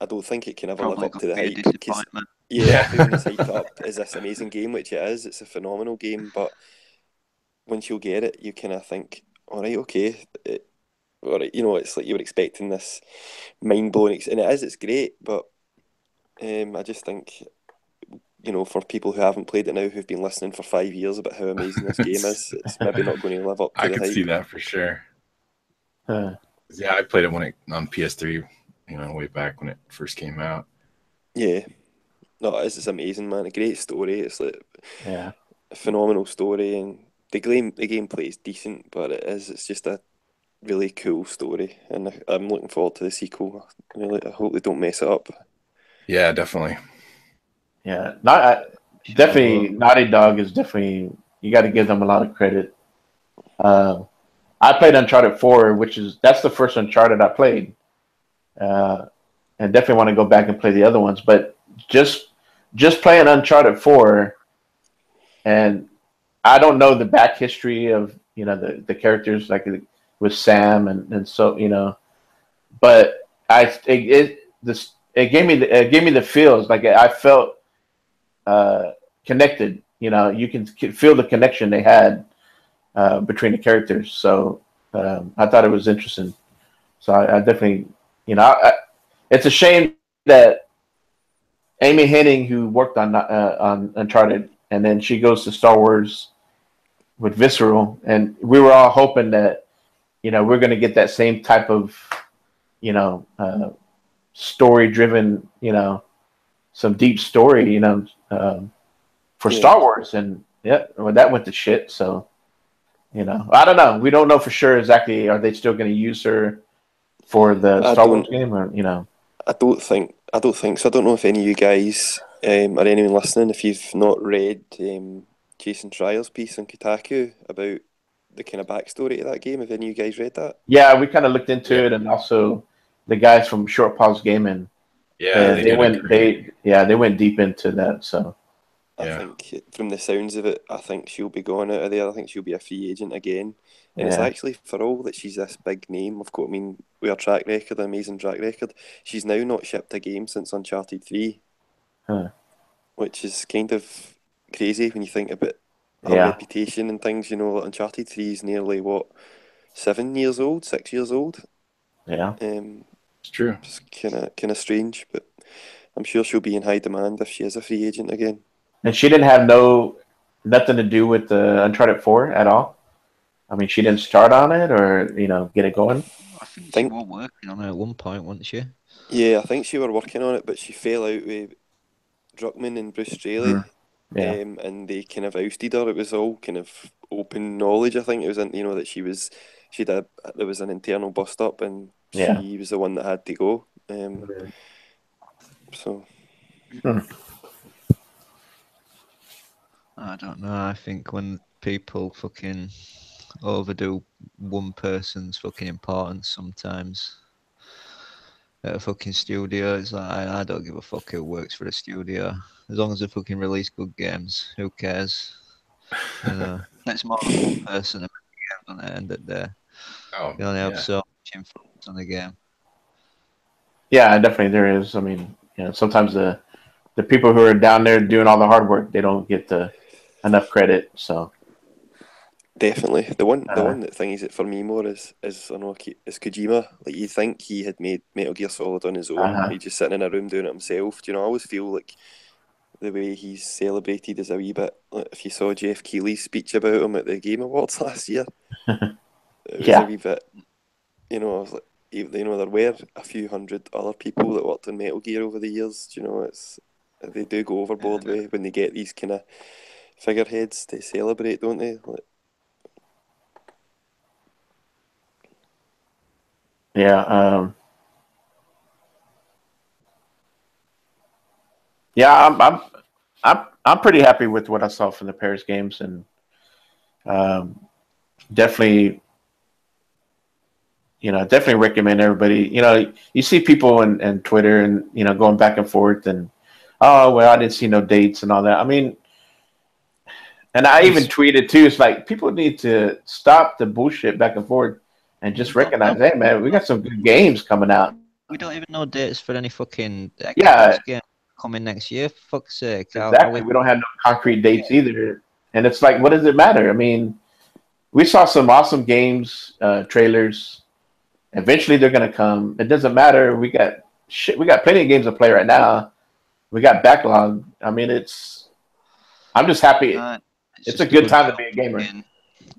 I don't think it can ever live Probably up going to the to be a hype, because disappointment. yeah, everyone is hyped up as this amazing game, which it is. It's a phenomenal game, but once you get it, you kind of think, all right, okay, all right, it's like you were expecting this mind blowing, and it is. It's great, but I just think, for people who haven't played it now, who've been listening for 5 years about how amazing this game is, it's maybe not going to live up to I the could see hype. that for sure. Uh, Yeah, I played it on PS3, way back when it first came out. Yeah, no, it is. It's amazing, man. A great story. It's like yeah. a phenomenal story, and the gameplay is decent, but it's just a really cool story, and I'm looking forward to the sequel. I hope they don't mess it up. Yeah, definitely. Yeah. Sure Definitely will. Naughty Dog is definitely, you got to give them a lot of credit. Uh, I played Uncharted 4, that's the first Uncharted I played. Uh, and definitely want to go back and play the other ones, but just playing Uncharted 4, and I don't know the back history of the characters, like with Sam and so but it gave me the feels, like I felt connected. You can feel the connection they had between the characters. So I thought it was interesting. So I definitely, it's a shame that Amy Hennig, who worked on Uncharted, and then she goes to Star Wars with Visceral, and we were all hoping that we're going to get that same type of story driven, some deep story, for Yeah, Star Wars, and yeah, well, that went to shit. So I don't know. We don't know for sure exactly. Are they still going to use her for the I Star Wars don't. game, or I don't think so. I don't know if any of you guys, or anyone listening, if you've not read Jason Schreier's piece on Kotaku about the kind of backstory to that game. Have any of you guys read that? Yeah, we kind of looked into Yeah, it, and also the guys from Short Pause Gaming, yeah, they they they did a went great. they went deep into that. So I Yeah, think from the sounds of it, I think she'll be gone out of there. I think she'll be a free agent again. And it's yeah, actually, for all that she's this big name, of course, I mean, with her track record, amazing track record, she's now not shipped a game since Uncharted 3, huh. which is kind of crazy when you think about her Yeah, reputation and things. Like Uncharted 3 is nearly, what, 7 years old, 6 years old. yeah. it's true. It's kind of strange, but I'm sure she'll be in high demand if she is a free agent again. And she didn't have nothing to do with the Uncharted 4 at all. I mean, she didn't start on it or get it going. I think she Think was working on it at one point, wasn't she? Yeah, I think she were working on it, but she fell out with Druckmann and Bruce Straley, Mm. Yeah, and they kind of ousted her. It was all kind of open knowledge. I think it was, that there was an internal bust up, and yeah. she was the one that had to go. So Hmm. I don't know. I think when people fucking overdo one person's fucking importance sometimes at a fucking studio, it's like I don't give a fuck who works for a studio. As long as they fucking release good games, who cares? It's more than one person at the end of the day. Oh, You only have yeah. so much influence on the game. Yeah, definitely there is. I mean, sometimes the people who are down there doing all the hard work, they don't get enough credit. So definitely the one uh, that things it for me more is I know is Kojima. Like, you think he had made Metal Gear Solid on his own? uh-huh. He just sitting in a room doing it himself. I always feel like the way he's celebrated is a wee bit. Like, if you saw Jeff Keighley's speech about him at the Game Awards last year, it was a Yeah, wee bit. I was like, there were a few hundred other people that worked on Metal Gear over the years. It's they do go overboard with when they get these kind of figureheads to celebrate, don't they? Like, yeah. Yeah, I'm pretty happy with what I saw from the Paris games, and definitely, definitely recommend everybody. You see people and Twitter and going back and forth, and oh well, I didn't see no dates and all that. I mean, and I even tweeted too. It's like people need to stop the bullshit back and forth and just recognize, hey man, we got some good games coming out. We don't even know dates for any fucking Xbox Yeah. game coming next year. For fuck's sake. Exactly. We don't have no concrete dates either. And it's like, what does it matter? I mean, we saw some awesome games, trailers. Eventually they're gonna come. It doesn't matter. We got plenty of games to play right now. We got backlog. I mean, I'm just happy. It's a good time to be a gamer.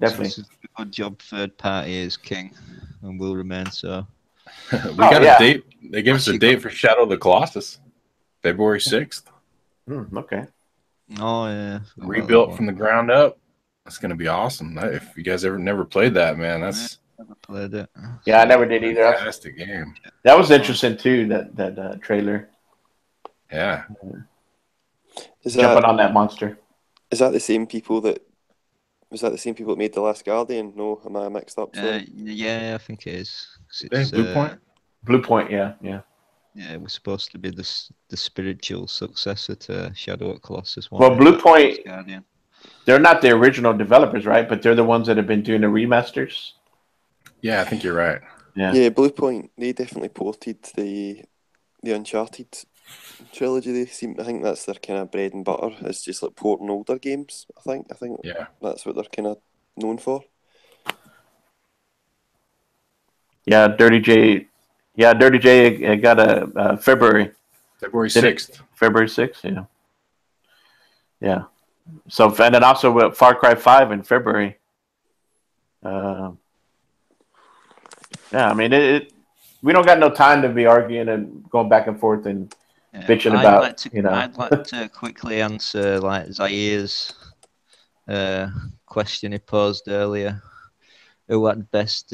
Definitely. It's a good job. Third party is king and will remain so. We got a date. They gave us a date for Shadow of the Colossus, February 6th. Okay. Oh yeah. Rebuilt from the ground up. That's gonna be awesome. If you guys never played that, man, that's. Never played it. Yeah, I never did either. Fantastic game. That was interesting too. That trailer. Yeah. Jumping on that monster. Is that the same people that? Was that the same people that made The Last Guardian? No, am I mixed up? Yeah, I think it is. It's, Blue Point. Blue Point, yeah. Yeah, it was supposed to be the spiritual successor to Shadow of Colossus. Well, Blue Point, they're not the original developers, right? But they're the ones that have been doing the remasters. Yeah, I think you're right. Yeah, Blue Point, they definitely ported the Uncharted trilogy. I think that's their kind of bread and butter. It's just like porting older games. I think yeah, that's what they're kind of known for. Yeah, Dirty J. Yeah, Dirty J got a February 6th. February 6th. Yeah. So and then also with Far Cry 5 in February. Yeah, I mean we don't got no time to be arguing and going back and forth and bitching about. I'd like to quickly answer like Zair's question he posed earlier. Who had best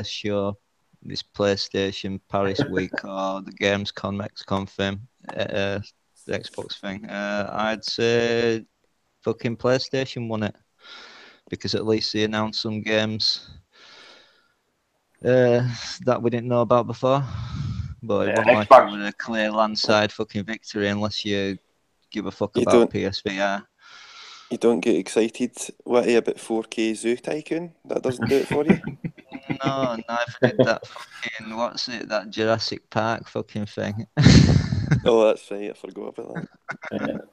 show this PlayStation Paris week or the Gamescom XCOM thing, the Xbox thing? I'd say fucking PlayStation won it because at least they announced some games that we didn't know about before. But it wasn't like it was a clear landslide fucking victory unless you give a fuck about PSVR. You don't get excited, Witty, about 4K Zoo Tycoon? That doesn't do it for you? No, neither did that fucking, what's it, that Jurassic Park fucking thing. Oh, that's right, I forgot about that.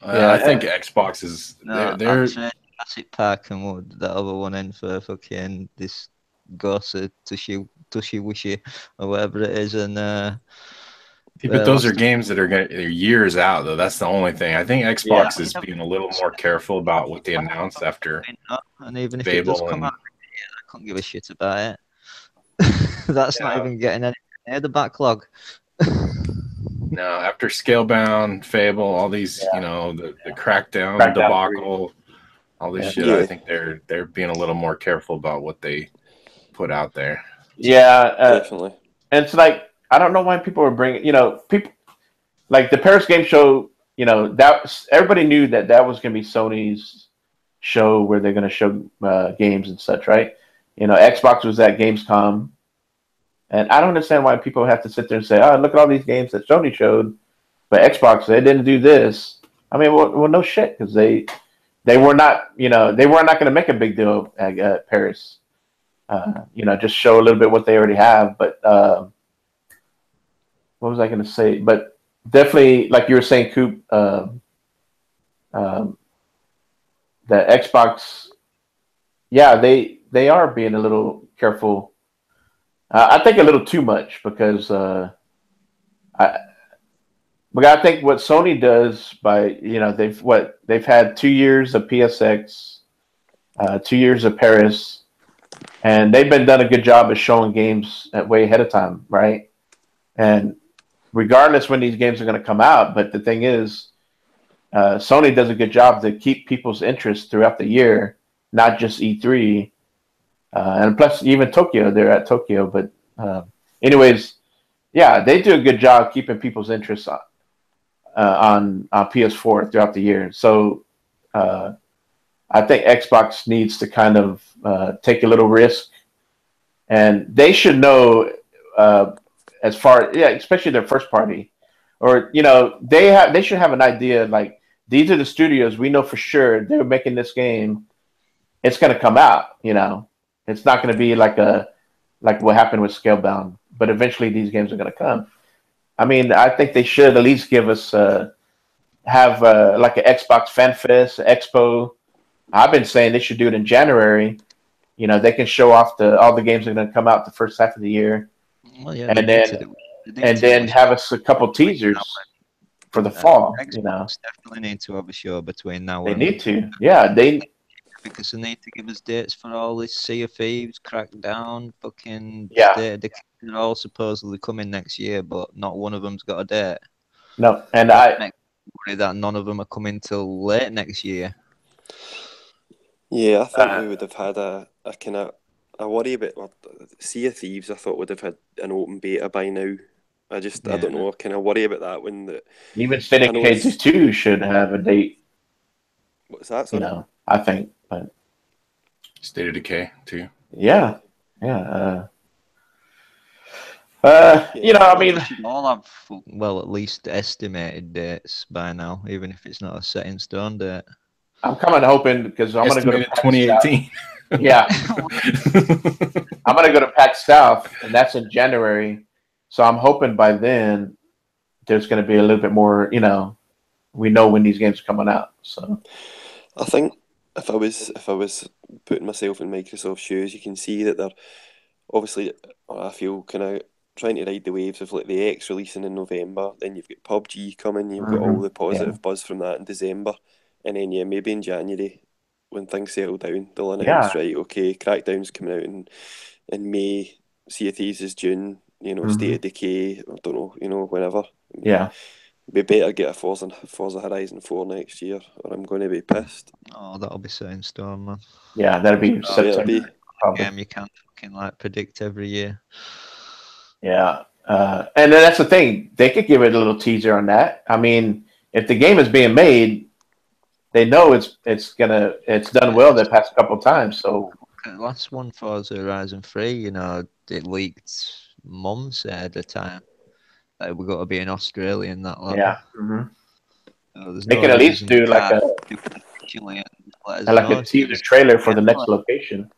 I think Xbox is... No, they're Jurassic Park and what the other one in for fucking this Ghost of Tushy Wishy or whatever it is, and but those are games that they're years out though. That's the only thing. I think Xbox is being a little more careful about what they announce after. And even if Fable it does come out, I can't give a shit about it. That's not even getting any near the backlog. No, after Scalebound, Fable, all these, the Crackdown debacle, all this shit. I think they're being a little more careful about what they put out there. Yeah, definitely. And it's like, I don't know why people are bringing, people like the Paris Game Show, that everybody knew that was going to be Sony's show where they're going to show games and such, right? Xbox was at Gamescom, and I don't understand why people have to sit there and say, "Oh, look at all these games that Sony showed," but Xbox they didn't do this. I mean, well no shit, because they were not, they were not going to make a big deal at Paris. Just show a little bit what they already have, but. What was I going to say? But definitely, like you were saying, Coop, the Xbox, yeah, they are being a little careful. I think a little too much because I think what Sony does by they've had 2 years of PSX, 2 years of Paris, and they've done a good job of showing games way ahead of time, right? And regardless when these games are going to come out, but the thing is, Sony does a good job to keep people's interest throughout the year, not just E3. And plus, even Tokyo, they're at Tokyo. But anyways, yeah, they do a good job keeping people's interest on PS4 throughout the year. So I think Xbox needs to kind of take a little risk, and they should know as far, yeah, especially their first party, or they should have an idea like these are the studios we know for sure they're making this game. It's going to come out. It's not going to be like what happened with Scalebound, but eventually these games are going to come. I mean, I think they should at least give us have like an Xbox Fan Fest, Expo. I've been saying they should do it in January. They can show off all the games that are going to come out the first half of the year, Well, yeah, and then have us a couple teasers for the fall. Xbox definitely need to have a show between now They and need to, yeah. because they need to give us dates for all this Sea of Thieves, Crackdown, fucking Yeah. They're all supposedly coming next year, but not one of them's got a date. No, and I worry that none of them are coming till late next year. Yeah, I think we would have had a kind of a worry about Sea of Thieves. I thought would have had an open beta by now. I don't know. I kind of worry about that when even State of Decay 2 should have a date. What's that? Sorry? I think, but State of Decay 2. Yeah. I mean, we should all have at least estimated dates by now, even if it's not a set in stone date. I'm hoping because I'm going to go to 2018. Yeah. I'm going to go to PAX South, and that's in January. So I'm hoping by then there's going to be a little bit more, we know when these games are coming out. So I think if I was putting myself in Microsoft's shoes, you can see that they're obviously, I feel, kind of trying to ride the waves of like the X releasing in November. Then you've got PUBG coming. You've got all the positive buzz from that in December, and then maybe in January when things settle down, they'll announce right, okay, Crackdown's coming out in May. Sea of Thieves is June. State of Decay, I don't know, whenever. Yeah. We better get a Forza Horizon 4 next year, or I'm going to be pissed. Oh, that'll be set in stone, man. Yeah, that'll be September. Game you can't fucking predict every year. Yeah, and then that's the thing. They could give it a little teaser on that. I mean, if the game is being made, they know it's done well the past couple of times. So the last one, Forza Horizon 3, it leaked months ahead of time. We're going to be in Australia and that. Yeah. They can at least do like a teaser trailer for the next location.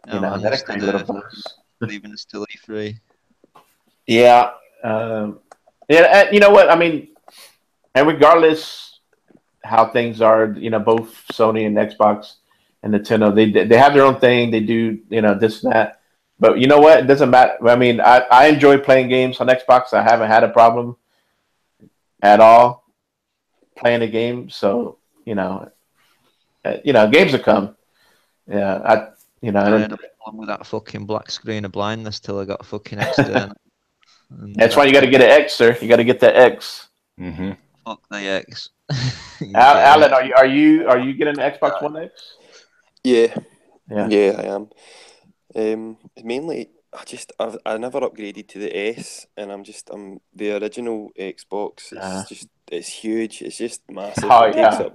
That'll create a little buzz. Leaving us till E3. Yeah. You know what? I mean, and regardless how things are, both Sony and Xbox and Nintendo, they have their own thing. They do, this and that. But you know what? It doesn't matter. I mean, I enjoy playing games on Xbox. I haven't had a problem at all playing a game. So, games will come. Yeah, I had a problem with that fucking black screen of blindness till I got a fucking external. That's why you got to get an X, sir. You got to get the X. Mm-hmm. Fuck the X. Alan, are you getting an Xbox One X? Yeah, I am. Mainly, I never upgraded to the S, and I'm the original Xbox. It's huge. It's just massive. Oh, it takes up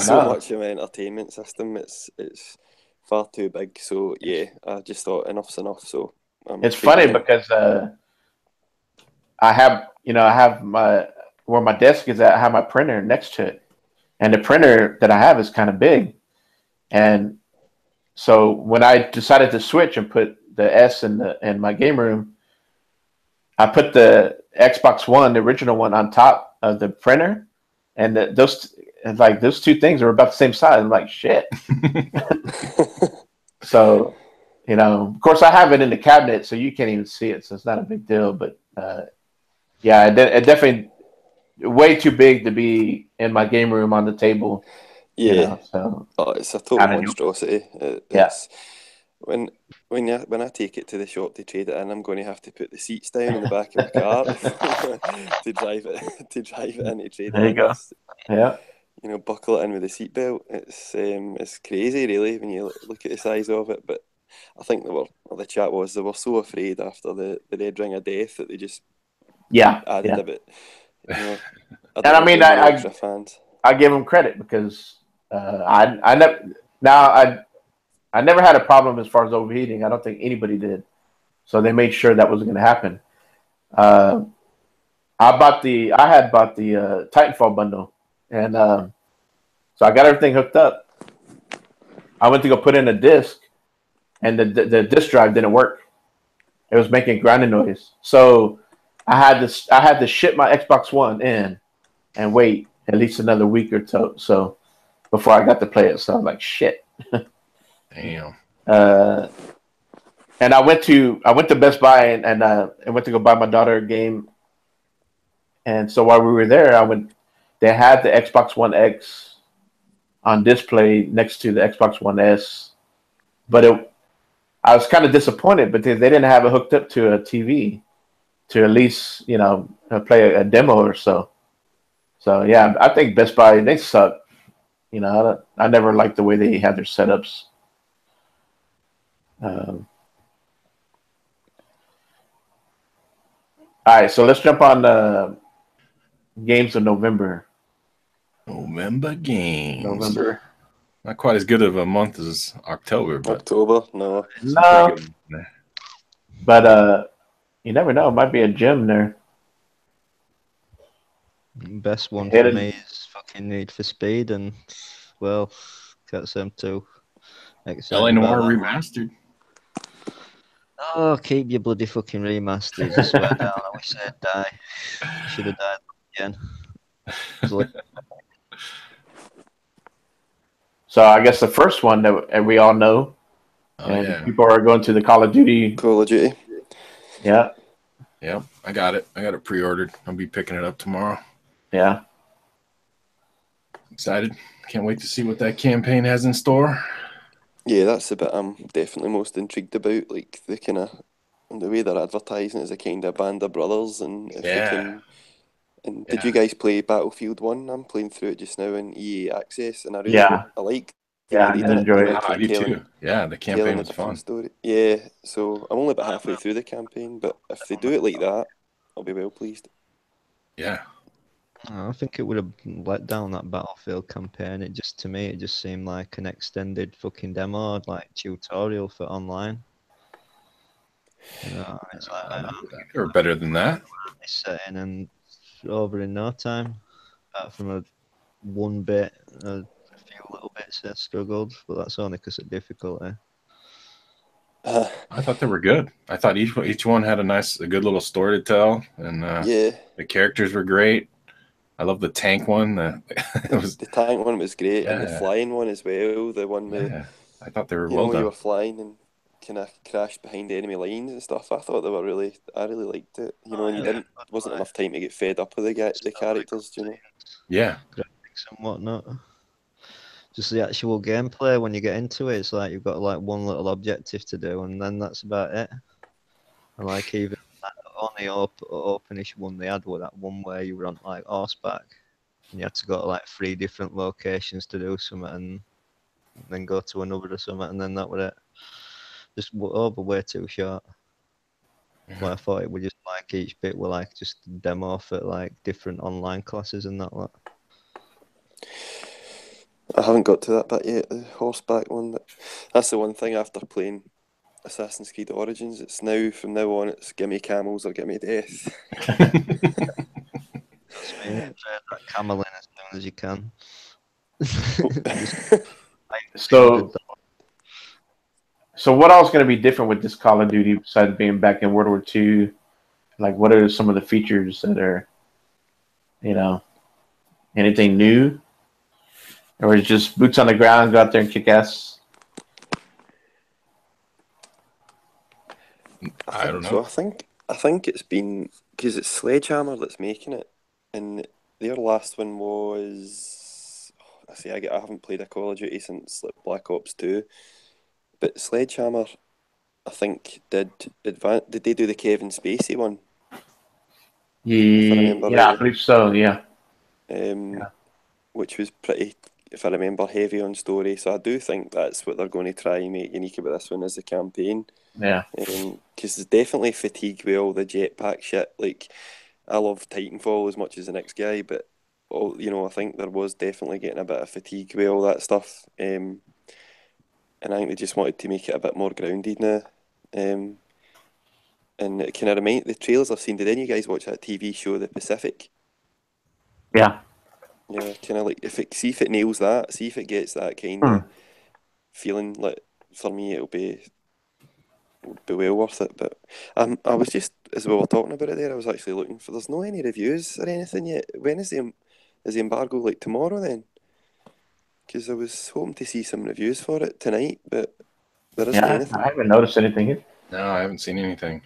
so much of my entertainment system. It's far too big. So yeah, I just thought enough's enough. So it's funny because I have where my desk is at. I have my printer next to it, and the printer that I have is kind of big, and so when I decided to switch and put the S in my game room, I put the Xbox One, the original one, on top of the printer, and those two things are about the same size. I'm like, shit. So, of course, I have it in the cabinet, so you can't even see it, so it's not a big deal. But yeah, it definitely way too big to be in my game room on the table. Yeah, so it's a total monstrosity. When I take it to the shop to trade it in, I'm going to have to put the seats down in the back of my car to drive it in to trade there it you go. Yeah. Buckle it in with the seatbelt. It's crazy, really, when you look at the size of it. But I think they were so afraid after the Red Ring of Death that they just added a bit. I And don't I know mean, how many extra fans. I give them credit because I never I never had a problem as far as overheating. I don't think anybody did. So they made sure that wasn't going to happen. Uh, I had bought the Titanfall bundle, and so I got everything hooked up. I went to go put in a disc, and the disc drive didn't work. It was making grinding noise. So I had to ship my Xbox One in and wait at least another week or so before I got to play it. So I'm like, shit. Damn. Uh, and I went to Best Buy and I went to go buy my daughter a game. And so while we were there, they had the Xbox One X on display next to the Xbox One S, but I was kind of disappointed because they didn't have it hooked up to a TV to at least play a demo or so. So yeah, I think Best Buy, they suck. I never liked the way they had their setups. All right, so let's jump on games of November. November games. November. Not quite as good of a month as October, but October, no. No, pretty good in there. but you never know. It might be a gem there. Best one Hit for it. me is fucking Need for Speed, and well, can't say I'm too excited LA about Noire that. remastered. Oh, keep your bloody fucking remasters. I swear down. I wish they'd die. I should have died again. It's like, So I guess the first one that we all know, Oh and yeah. people are going to the Call of Duty. Call of Duty. Yeah, Yep. I got it pre-ordered. I'll be picking it up tomorrow. yeah. Excited. Can't wait to see what that campaign has in store. Yeah, that's the bit I'm definitely most intrigued about. Like the way they're advertising it as a kind of band of brothers, and if they can. And did you guys play Battlefield 1? I'm playing through it just now in EA Access, and I like the way I they did done it. enjoy They it. went I from do telling too. Yeah, the campaign was fun. story. Yeah, so I'm only about halfway through the campaign, but if they do it like that, I'll be well pleased. Yeah. I think it would have let down that Battlefield campaign. To me, it just seemed like an extended fucking demo, like tutorial for online. It's like They were better than that. setting and over in no time. Apart from a few little bits that struggled, but that's only because of difficulty. I thought they were good. I thought each one had a good little story to tell, and the characters were great. I love the tank one. The tank one was great, and the flying one as well. The one I thought they were well done. You were flying and kind of crashed behind enemy lines and stuff. I thought I really liked it. And wasn't enough time to get fed up with the characters. Yeah. Graphics and whatnot. Just the actual gameplay when you get into it, it's like you've got like one little objective to do, and then that's about it. And like even on the openish one they had with that one where you were on like horseback, and you had to go to like 3 different locations to do something, and then go to another or something, and then that was it. Just over way too short. Well, I thought it would just like each bit were like just a demo for like different online classes and that lot. I haven't got to that bit yet, the horseback one, but that's the one thing after playing Assassin's Creed Origins. It's from now on, it's gimme camels or gimme death. Trade that camel in as soon as you can. So what else going to be different with this Call of Duty besides being back in World War II? Like, what are some of the features that are, anything new? Or is it just boots on the ground, go out there and kick ass? I don't know. So I think it's been because it's Sledgehammer that's making it, and their last one was I haven't played a Call of Duty since like Black Ops 2, but Sledgehammer I think did they do the Kevin Spacey one? Yeah, I believe so. Yeah. Which was pretty, if I remember, heavy on story. So I do think that's what they're going to try and make unique about this one is the campaign. Yeah. Because there's definitely fatigue with all the jetpack shit. Like, I love Titanfall as much as the next guy, but I think there was definitely getting a bit of fatigue with all that stuff. And I think they just wanted to make it a bit more grounded now. And it kind of remind the trailers I've seen. Did any of you guys watch that TV show, The Pacific? Yeah. Yeah, kind of like see if it nails that, see if it gets that kind of feeling. Like for me, would be well worth it. But I was just, as we were talking about it there, I was actually looking for. There's no any reviews or anything yet. When is the embargo, like tomorrow then? Because I was hoping to see some reviews for it tonight, but there isn't Yeah, anything. I haven't noticed anything yet. No, I haven't seen anything.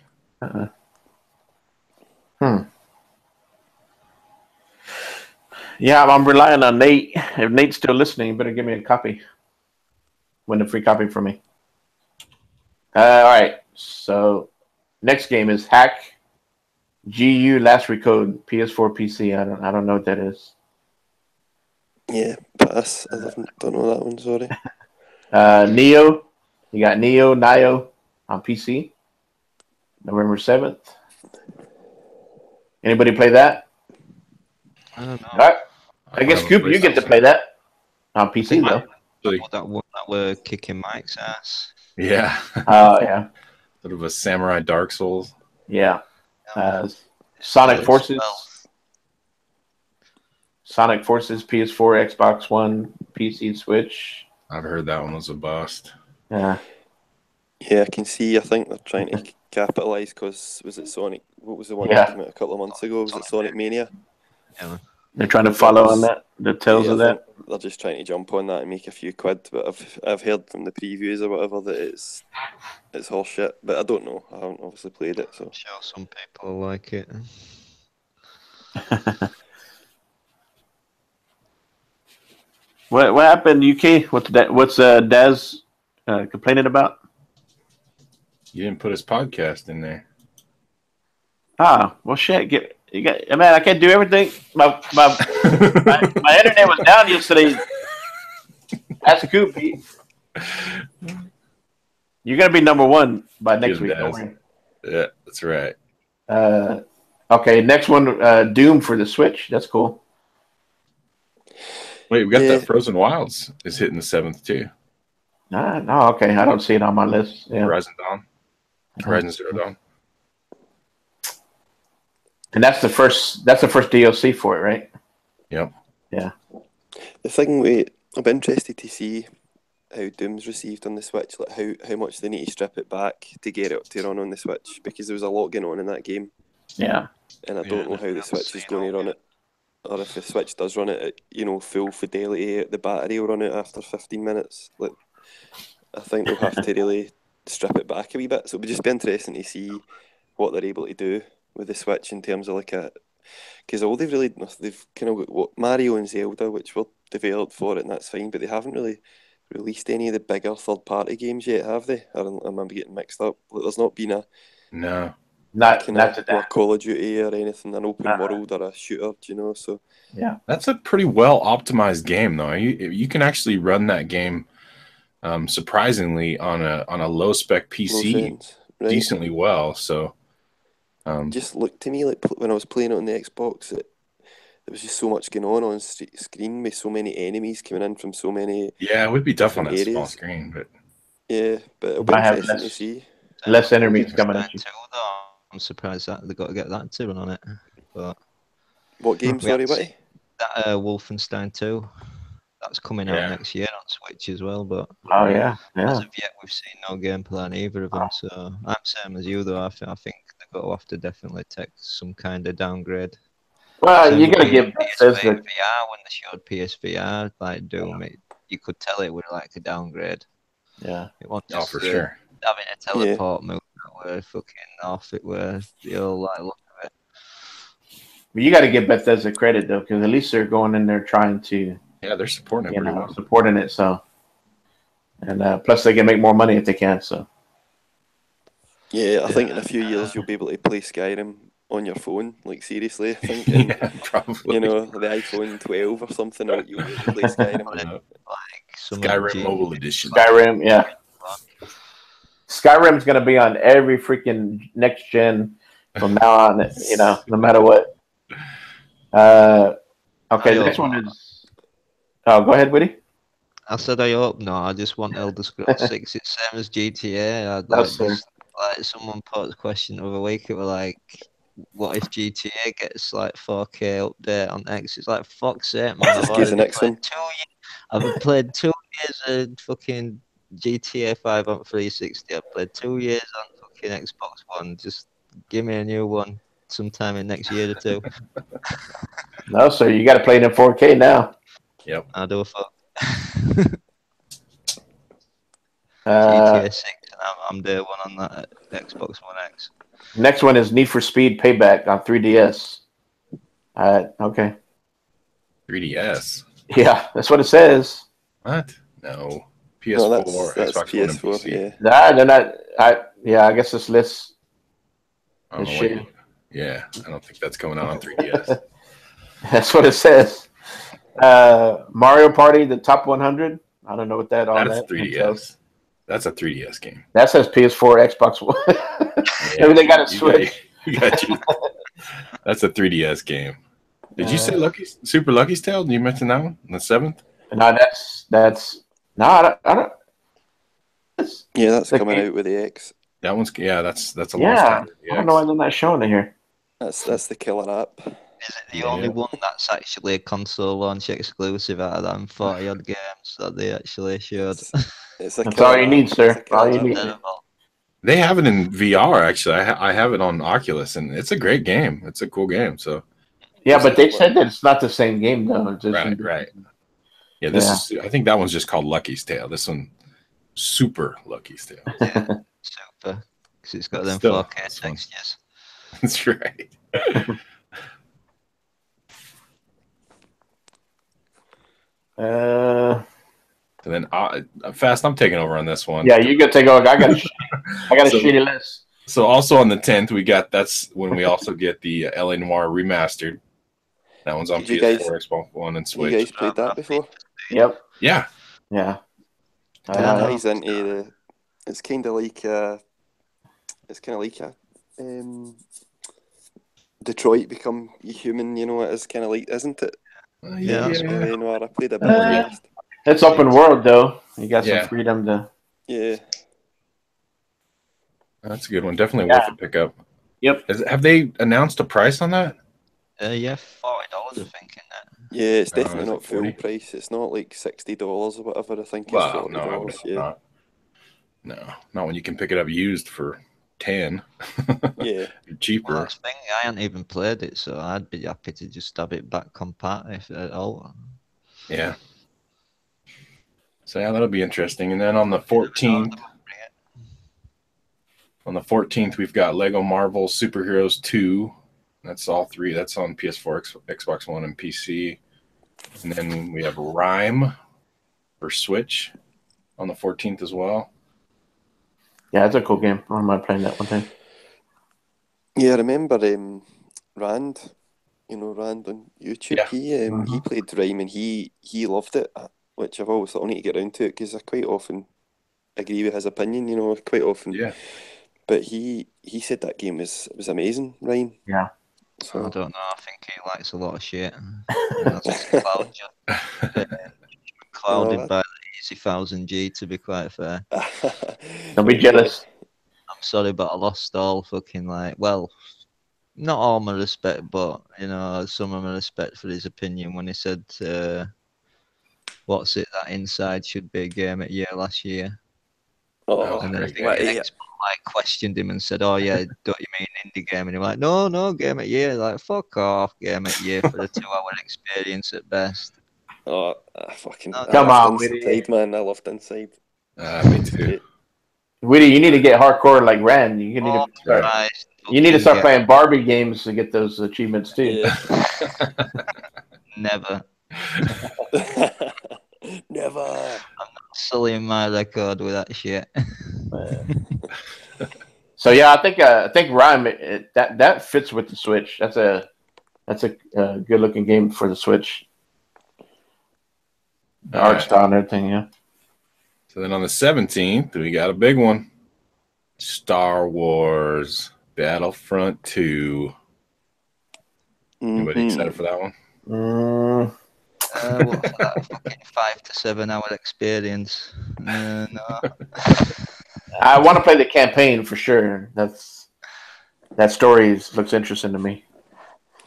Yeah, I'm relying on Nate. If Nate's still listening, you better give me a copy. Win a free copy from me. All right. So next game is Hack GU Last Recode PS4 PC. I don't know what that is. Yeah, pass. I don't know that one. Sorry. Neo. You got Nio on PC. November 7th. Anybody play that? I don't know. All right. I guess Coop, you get to play that on PC though. That were kicking Mike's ass. Yeah. Yeah. Sort of a samurai Dark Souls. Yeah. Sonic Forces. Sonic Forces, PS4, Xbox One, PC, Switch. I've heard that one was a bust. Yeah. Yeah, I can see. I think they're trying to capitalise because was it Sonic? What was the one Yeah. that came out a couple of months ago? Was it Sonic Mania? Yeah. They're trying to follow on that, the tails of I that. think they're just trying to jump on that and make a few quid. But I've heard from the previews or whatever that it's horseshit. But I don't know. I haven't obviously played it, so. I'm sure some people like it. What happened, UK? What's Daz complaining about? You didn't put his podcast in there. Ah, well, shit. Man, I can't do everything. My internet was down yesterday. Ask Coop. You're gonna be number one by next week. Don't worry. Yeah, that's right. Okay, next one, Doom for the Switch. That's cool. Wait, we got that Frozen Wilds is hitting the 7th too. No, okay. I don't see it on my list. Yeah. Horizon Zero Dawn. And that's the first DLC for it, right? Yep. Yeah. The thing I'm interested to see how Doom's received on the Switch, like how much they need to strip it back to get it to run on the Switch, because there was a lot going on in that game. Yeah. And I don't know how the Switch is going to run it. Or if the Switch does run it at, full fidelity, the battery will run out after 15 minutes. Like, I think they'll have to really strip it back a wee bit. So it would just be interesting to see what they're able to do with the Switch in terms of because all they've kind of got Mario and Zelda, which were developed for it, and that's fine, but they haven't really released any of the bigger third-party games yet, have they? Or am I getting mixed up? Like, there's not been a not a Call of Duty or anything, an open world or a shooter, so yeah, that's a pretty well optimized game though. You can actually run that game surprisingly on a low spec PC decently well. So just looked to me like when I was playing it on the Xbox, there was just so much going on screen with so many enemies coming in from so many. Yeah, it would be tough on that areas. Small screen, but yeah, but it'll be interesting to see. Less enemies coming at you. I'm surprised that they got to get that to run on it. But what game? Sorry, buddy. That Wolfenstein 2. That's coming out next year on Switch as well. But as of yet, we've seen no gameplay on either of them. So I'm same as you though. I think they're going to have to definitely take some kind of downgrade. Well, you're gonna give PSVR when they showed PSVR like Doom. You could tell it was like a downgrade. Yeah. It wasn't just for sure. Having a teleport move that were fucking off. It was the old look of it. But you got to give Bethesda credit though, because at least they're going in there trying to. Yeah, they're supporting it pretty well. Supporting it, so. And plus, they can make more money if they can. So. Yeah, I think in a few years you'll be able to play Skyrim on your phone. Like seriously, I think. And, probably. the iPhone 12 or something, or you'll be able to play Skyrim. Skyrim Mobile Edition. Skyrim, yeah. Skyrim's gonna be on every freaking next gen from now on. No matter what. Okay, the next one is. Oh, go ahead, Woody. I said I hope no. I just want Elder Scrolls 6. It's same as GTA. I'd like That's just like someone put the question the other week. It was like, what if GTA gets like 4K update on X? It's like, fuck's sake, man. Just give the next one. I've played 2 years of fucking GTA 5 on 360. I've played 2 years on fucking Xbox One. Just give me a new one sometime in next year or two. No, sir. You got to play it in 4K now. Yep. I do a fuck. GTA 6, and I'm day one on that Xbox One X. Next one is Need for Speed Payback on 3DS. Okay. 3DS. Yeah, that's what it says. What? No. PS4, No, that's Xbox One, and PS4. PC. Yeah. Nah, they're not. I guess this list. I don't know Shit. what yeah, I don't think that's coming out on 3DS. That's what it says. Mario Party, the top 100. I don't know what that on That's that 3DS. That's a 3DS game. That says PS4, Xbox One. Yeah, Maybe they got a Switch. You got you. That's a 3DS game. Did you say Super Lucky's Tale? Did you mention that one? The 7th? No, that's no. I don't. Yeah, that's The coming game- out with the X. That one's that's a launch Yeah, title. I don't know why they're not showing it here. That's the killer app. Is it the only one that's actually a console launch exclusive out of them 40 odd games that they actually showed? It's a That's killer all you app. need, sir. It's a killer All you app. need. They have it in VR, actually. I have it on Oculus, and it's a great game. It's a cool game. So Yeah, but they said that it's not the same game though. It's just right. Yeah, this is. I think that one's just called Lucky's Tale. This one, Super Lucky's Tale. Yeah, super. Because it's got them Still, 4K textures. That's right. And then Fast, I'm taking over on this one. Yeah, you go take over. I got a shitty list. So also on the 10th, that's when we also get the LA Noire remastered. That one's on PS4, Xbox One, and Switch. You guys played that before? Yep. Yeah. Yeah. That ties into the. It's kind of like Detroit Become Human. You know, it is kind of like, isn't it? Yeah. LA Noire. I played a bit of that. It's open world though. You got some freedom to. Yeah. That's a good one. Definitely worth a pickup. Yep. Have they announced a price on that? Yeah, $40, I think, in that. Yeah, it's definitely not full price. It's not like $60 or whatever. I think it's $40. Yeah. No, not when you can pick it up used for 10. Yeah. Cheaper. Well, that's the thing. I hadn't even played it, so I'd be happy to just have it back compact if at all. Yeah. So yeah, that'll be interesting. And then on the 14th, we've got Lego Marvel Superheroes 2. That's all 3. That's on PS4, Xbox One, and PC. And then we have Rhyme for Switch on the 14th as well. Yeah, it's a cool game. I remember playing that one time. Yeah, I remember Rand. You know, Rand on YouTube. Yeah. He played Rhyme and he loved it, which I've always thought I need to get around to it because I quite often agree with his opinion. You know, quite often. Yeah. But he said that game was amazing, Ryan. Yeah. So I don't know. I think he likes a lot of shit. Clouded by the easy 1000G, to be quite fair. Don't be jealous. I'm sorry, but I lost all fucking not all my respect, but some of my respect for his opinion when he said, "What's it that Inside should be a game at year last year." And then I think the expert questioned him and said, "Oh yeah, don't you mean indie game?" And he was like, "No, game at year." Like, fuck off, game at year for a 2-hour experience at best. Oh, fucking come on, Inside, man! I loved Inside. Me too. Witty, you need to get hardcore like Rand. You need to start playing Barbie games to get those achievements too. Yeah. Never. Never. I'm not sullying my record with that shit. So yeah, I think Rhyme that fits with the Switch. That's a good looking game for the Switch. The art style and everything, yeah. So then on the 17th, we got a big one. Star Wars Battlefront 2. Anybody excited for that one? What's that? Fucking 5 to 7 hour experience. No. I want to play the campaign for sure. That story looks interesting to me.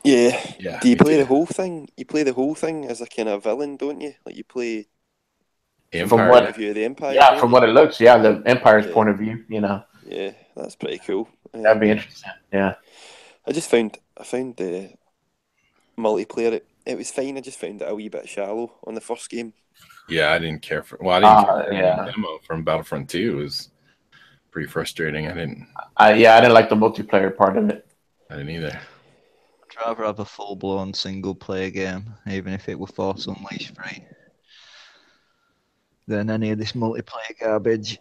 Yeah. Yeah. Do you me play too. the whole thing? You play the whole thing as a kind of villain, don't you? Like you play Empire. From point what, of view of the Empire. yeah, Don't from you? what it looks, yeah, the Empire's Yeah. point of view. You know, Yeah, that's pretty cool. that'd be interesting. Yeah. I found the multiplayer. It was fine. I just found it a wee bit shallow on the first game. Yeah, I didn't care for. Well, I didn't care for Yeah. the demo from Battlefront 2. It was pretty frustrating. I didn't I didn't like the multiplayer part of it. either. I'd rather have a full-blown single-player game, even if it were Force Unleashed free, than any of this multiplayer garbage.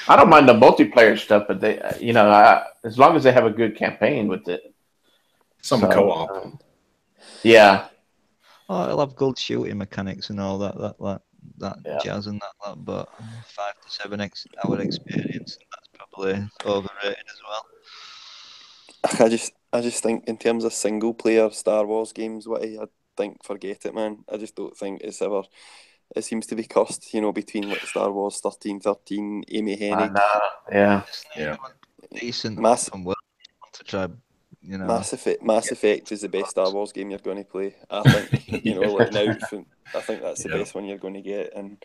I don't mind the multiplayer stuff, but they, as long as they have a good campaign with it. Some So, co-op. Yeah. Oh, it'll have good shooting mechanics and all that Yeah. jazz and that, but 5 to 7 hour experience, that's probably overrated as well. I just think in terms of single player Star Wars games, I think forget it, man. I just don't think it's ever. It seems to be cursed, between like Star Wars 1313, Amy Hennig, Yeah. Yeah. Decent Mass open world to try, Mass Effect is the best Star Wars game you're going to play. I think like now, I think that's the best one you're going to get, and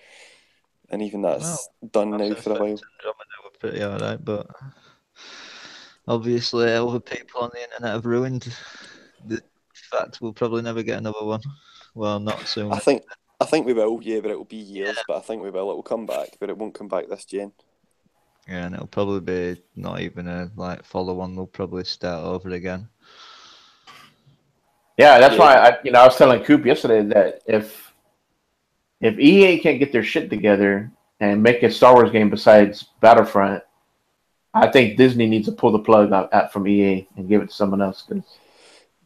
even that's done now for a while. Andromeda were pretty alright, but obviously other people on the internet have ruined the fact we'll probably never get another one. Well, not soon. I think we will, yeah, but it'll be years. But I think we will. It will come back, but it won't come back this gen. Yeah, and it'll probably be not even a follow-on. They'll probably start over again. Yeah, that's why I was telling Coop yesterday that if EA can't get their shit together and make a Star Wars game besides Battlefront, I think Disney needs to pull the plug out from EA and give it to someone else. Cause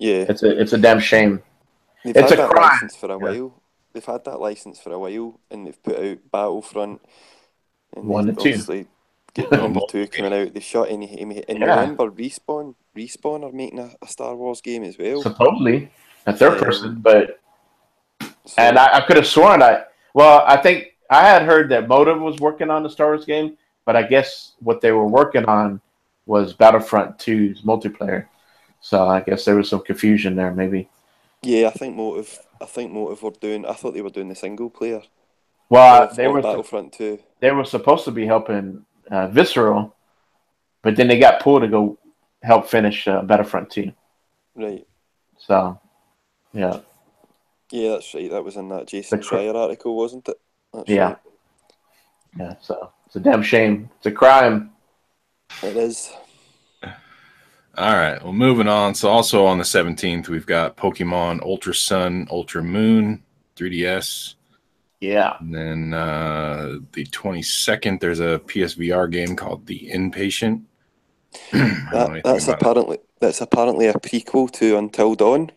it's a damn shame. It's a crime. License for a while. They've had that license for a while, and they've put out Battlefront, and 1 and 2. Obviously get number 2 coming out. They shot in November. Respawn are making a Star Wars game as well. Supposedly a third person, but and I could have sworn I think I had heard that Motive was working on the Star Wars game, but I guess what they were working on was Battlefront 2's multiplayer. So I guess there was some confusion there, maybe. Yeah, I think Motive were doing. I thought they were doing the single player. Well, they were Battlefront 2. They were supposed to be helping Visceral, but then they got pulled to go help finish Battlefront 2. Right. So, yeah. Yeah, that's right. That was in that Jason Schreier article, wasn't it? That's right. Yeah, so it's a damn shame. It's a crime. It is. All right, well, moving on. So also on the 17th, we've got Pokemon Ultra Sun, Ultra Moon, 3DS. Yeah. And then the 22nd, there's a PSVR game called The Inpatient. That's apparently a prequel to Until Dawn.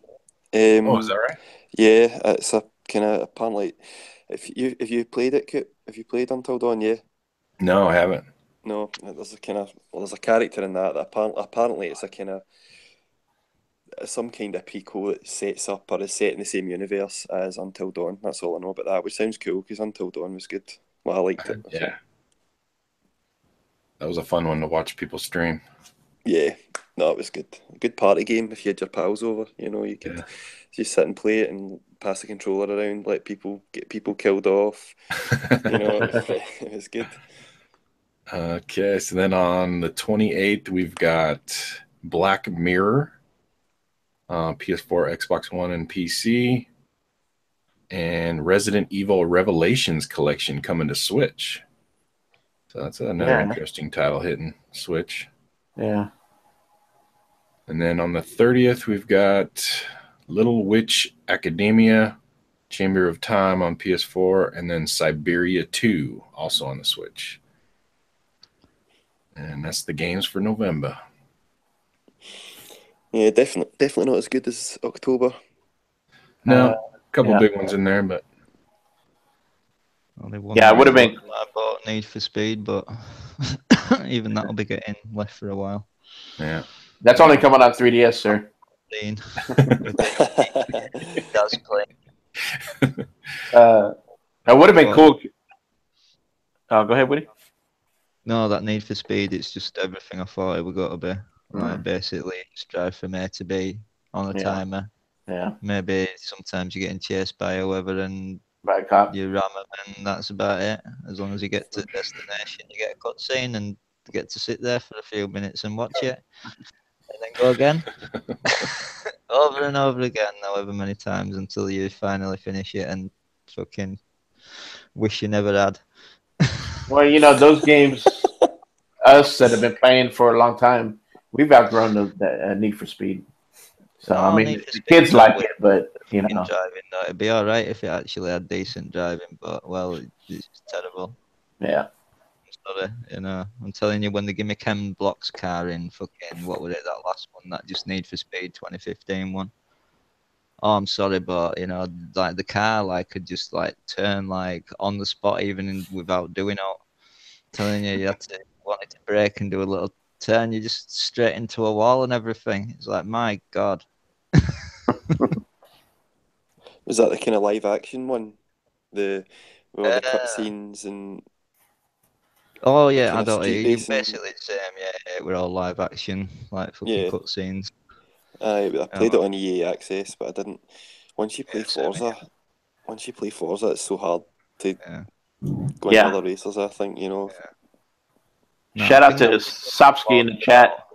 Is that right? Yeah, it's a kind of apparently. If you played it, Coop, have you played Until Dawn? Yeah. No, I haven't. No, there's a character in that apparently it's a kind of some kind of prequel that sets up or is set in the same universe as Until Dawn. That's all I know about that, which sounds cool because Until Dawn was good. Well, I liked it. Yeah. So. That was a fun one to watch people stream. Yeah, no, it was good. A good party game if you had your pals over. You could just sit and play it and pass the controller around, get people killed off. It was good. Okay, so then on the 28th, we've got Black Mirror, PS4, Xbox One, and PC, and Resident Evil Revelations Collection coming to Switch. So that's another interesting title hitting Switch. Yeah. And then on the 30th, we've got Little Witch Academia, Chamber of Time on PS4, and then Siberia 2 also on the Switch. And that's the games for November. Yeah, definitely not as good as October. No, a couple big ones in there, but it would have been. I bought Need for Speed, but even that'll be getting left for a while. Yeah, that's only coming on 3DS, sir. cutscene. It does play. That would have been cool. Oh, go ahead, Woody. No, that Need for Speed, it's just everything I thought it would go to be. Like, basically, just drive from A to B on a timer. Yeah. Maybe sometimes you're getting chased by whoever and By a cop. you ram them, and that's about it. As long as you get to the destination, you get a cutscene and you get to sit there for a few minutes and watch it, and then go again. Over and over again, however many times, until you finally finish it and fucking wish you never had. Well, you know, those games, us that have been playing for a long time, we've outgrown the Need for Speed. So, I mean, the kids like it, but, you know. Driving, though, it'd be all right if it actually had decent driving, but, well, it's terrible. Yeah. Sorry, you know, I'm telling you, when they give me Ken Block's car in fucking, what was it, that last one, that just Need for Speed 2015 one. Oh, I'm sorry, but, you know, like, the car, like, could just, like, turn, like, on the spot, even without doing it. Telling you, you had to want it to brake and do a little turn, you just straight into a wall and everything. It's like, my God. Was that the kind of live action one? With all the cutscenes and... Oh, yeah, I kind of don't know. street You racing? basically the same, yeah. We're all live action, like fucking cutscenes. I played it on EA Access, but I didn't. Once you play Forza, it's so hard to go into other races, I think, you know. No, Shout I out to think Sopsky in the chat.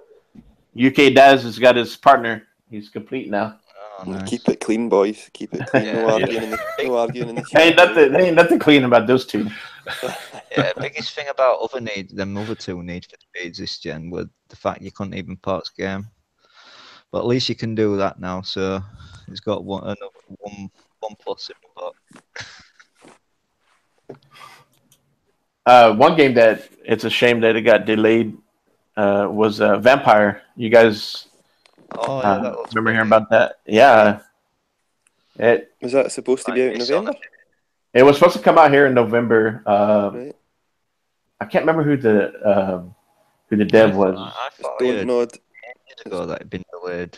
UK Daz has got his partner. He's complete now. Oh, nice. Keep it clean, boys. Keep it clean. No arguing in the chat. Ain't nothing clean about those two. Yeah, biggest thing about them other two Need for Speeds this gen was the fact you couldn't even pause game. But at least you can do that now, so it's got one plus in the book. One game that it's a shame that it got delayed was Vampire. You guys remember hearing about that? Yeah. Was that supposed to be out in November? It was supposed to come out here in November. Right. I can't remember who the dev was. I thought Don't Nod. Ago that had been delayed.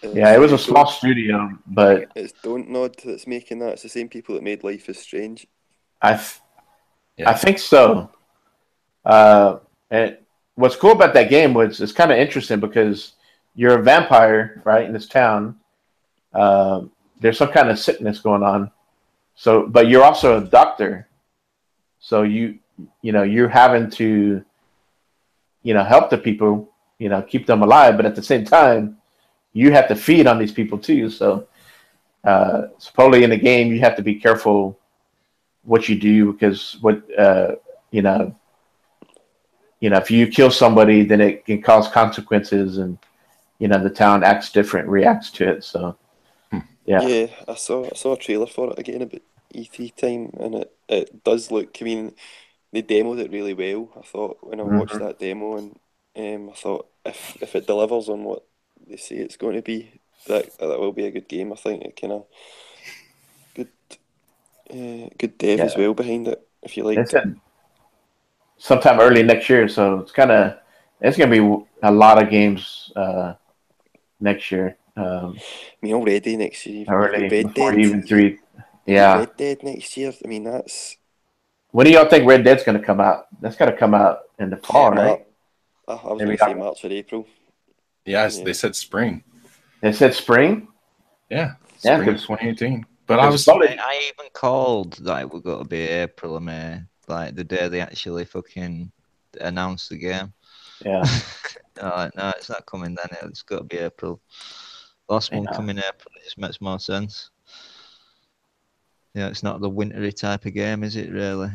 Yeah, it was a small studio, but it's Don't Nod that's making that. It's the same people that made Life is Strange. I think so. And what's cool about that game was it's kind of interesting because you're a vampire, right, in this town. There's some kind of sickness going on. So, but you're also a doctor. So you're having to, help the people, keep them alive. But at the same time, you have to feed on these people too. So, supposedly in the game, you have to be careful what you do because if you kill somebody, then it can cause consequences, and the town reacts to it. So, yeah, I saw a trailer for it again about E3 time, and it does look. I mean, they demoed it really well. I thought when I watched that demo, and I thought if it delivers on what they say it's going to be, that will be a good game. I think it kind of good dev as well behind it. If you like it. Sometime early next year, so it's going to be a lot of games next year. I mean, already next year. Already before even 3. Yeah. Red Dead next year. I mean, that's. When do y'all think Red Dead's going to come out? That's got to come out in the fall, right? I was going to say March or April. Yeah, they said spring. They said spring? Yeah, spring of 2018. But I even called that it was going to be April or May, like the day they actually fucking announced the game. Yeah. No, it's not coming then. It's got to be April. Last one coming April, it just makes more sense. Yeah, it's not the wintry type of game, is it really?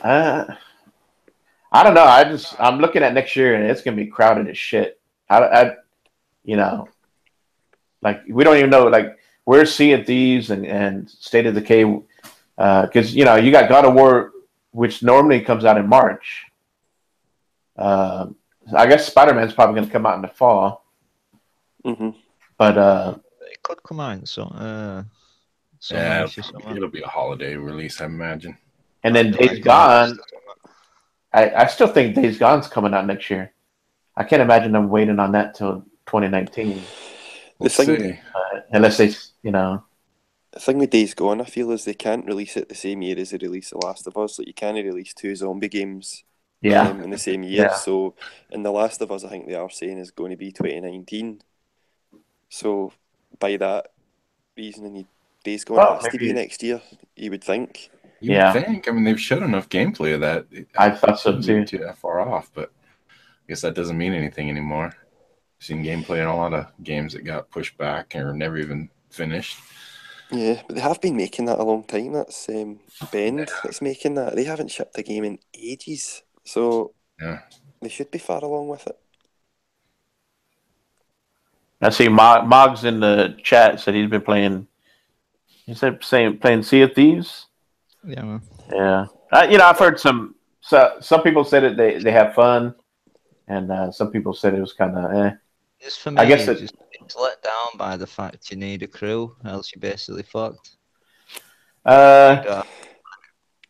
I don't know. I'm looking at next year and it's gonna be crowded as shit. Like we don't even know. Like we're seeing these and State of Decay, because you got God of War, which normally comes out in March. I guess Spider-Man's probably gonna come out in the fall. Mm-hmm. But it could come out so. It'll be a holiday release, I imagine. And then Days Gone. I still think Days Gone's coming out next year. I can't imagine them waiting on that till 2019. Let's thing- see. Unless they, you know. The thing with Days Gone, I feel, is they can't release it the same year as they release The Last of Us. Like, you can't release 2 zombie games Yeah. in the same year. Yeah. So, in The Last of Us, I think they are saying is going to be 2019. So, by that reasoning, Days Gone Well, has to maybe- be next year, you would think. You Yeah. would think. I mean, they've showed enough gameplay of that. I thought so, Shouldn't be too. too that far off, but I guess that doesn't mean anything anymore. I've seen gameplay in a lot of games that got pushed back or never even finished. Yeah, but they have been making that a long time. That's Bend that's making that. They haven't shipped a game in ages, so Yeah. they should be far along with it. I see Moggs in the chat said he's been playing. He said playing Sea of Thieves. Yeah, man. Yeah, you know, I've heard some people said it they have fun, and some people said it was kind of eh. Just for me, I guess it's let down by the fact you need a crew, else you're basically fucked. There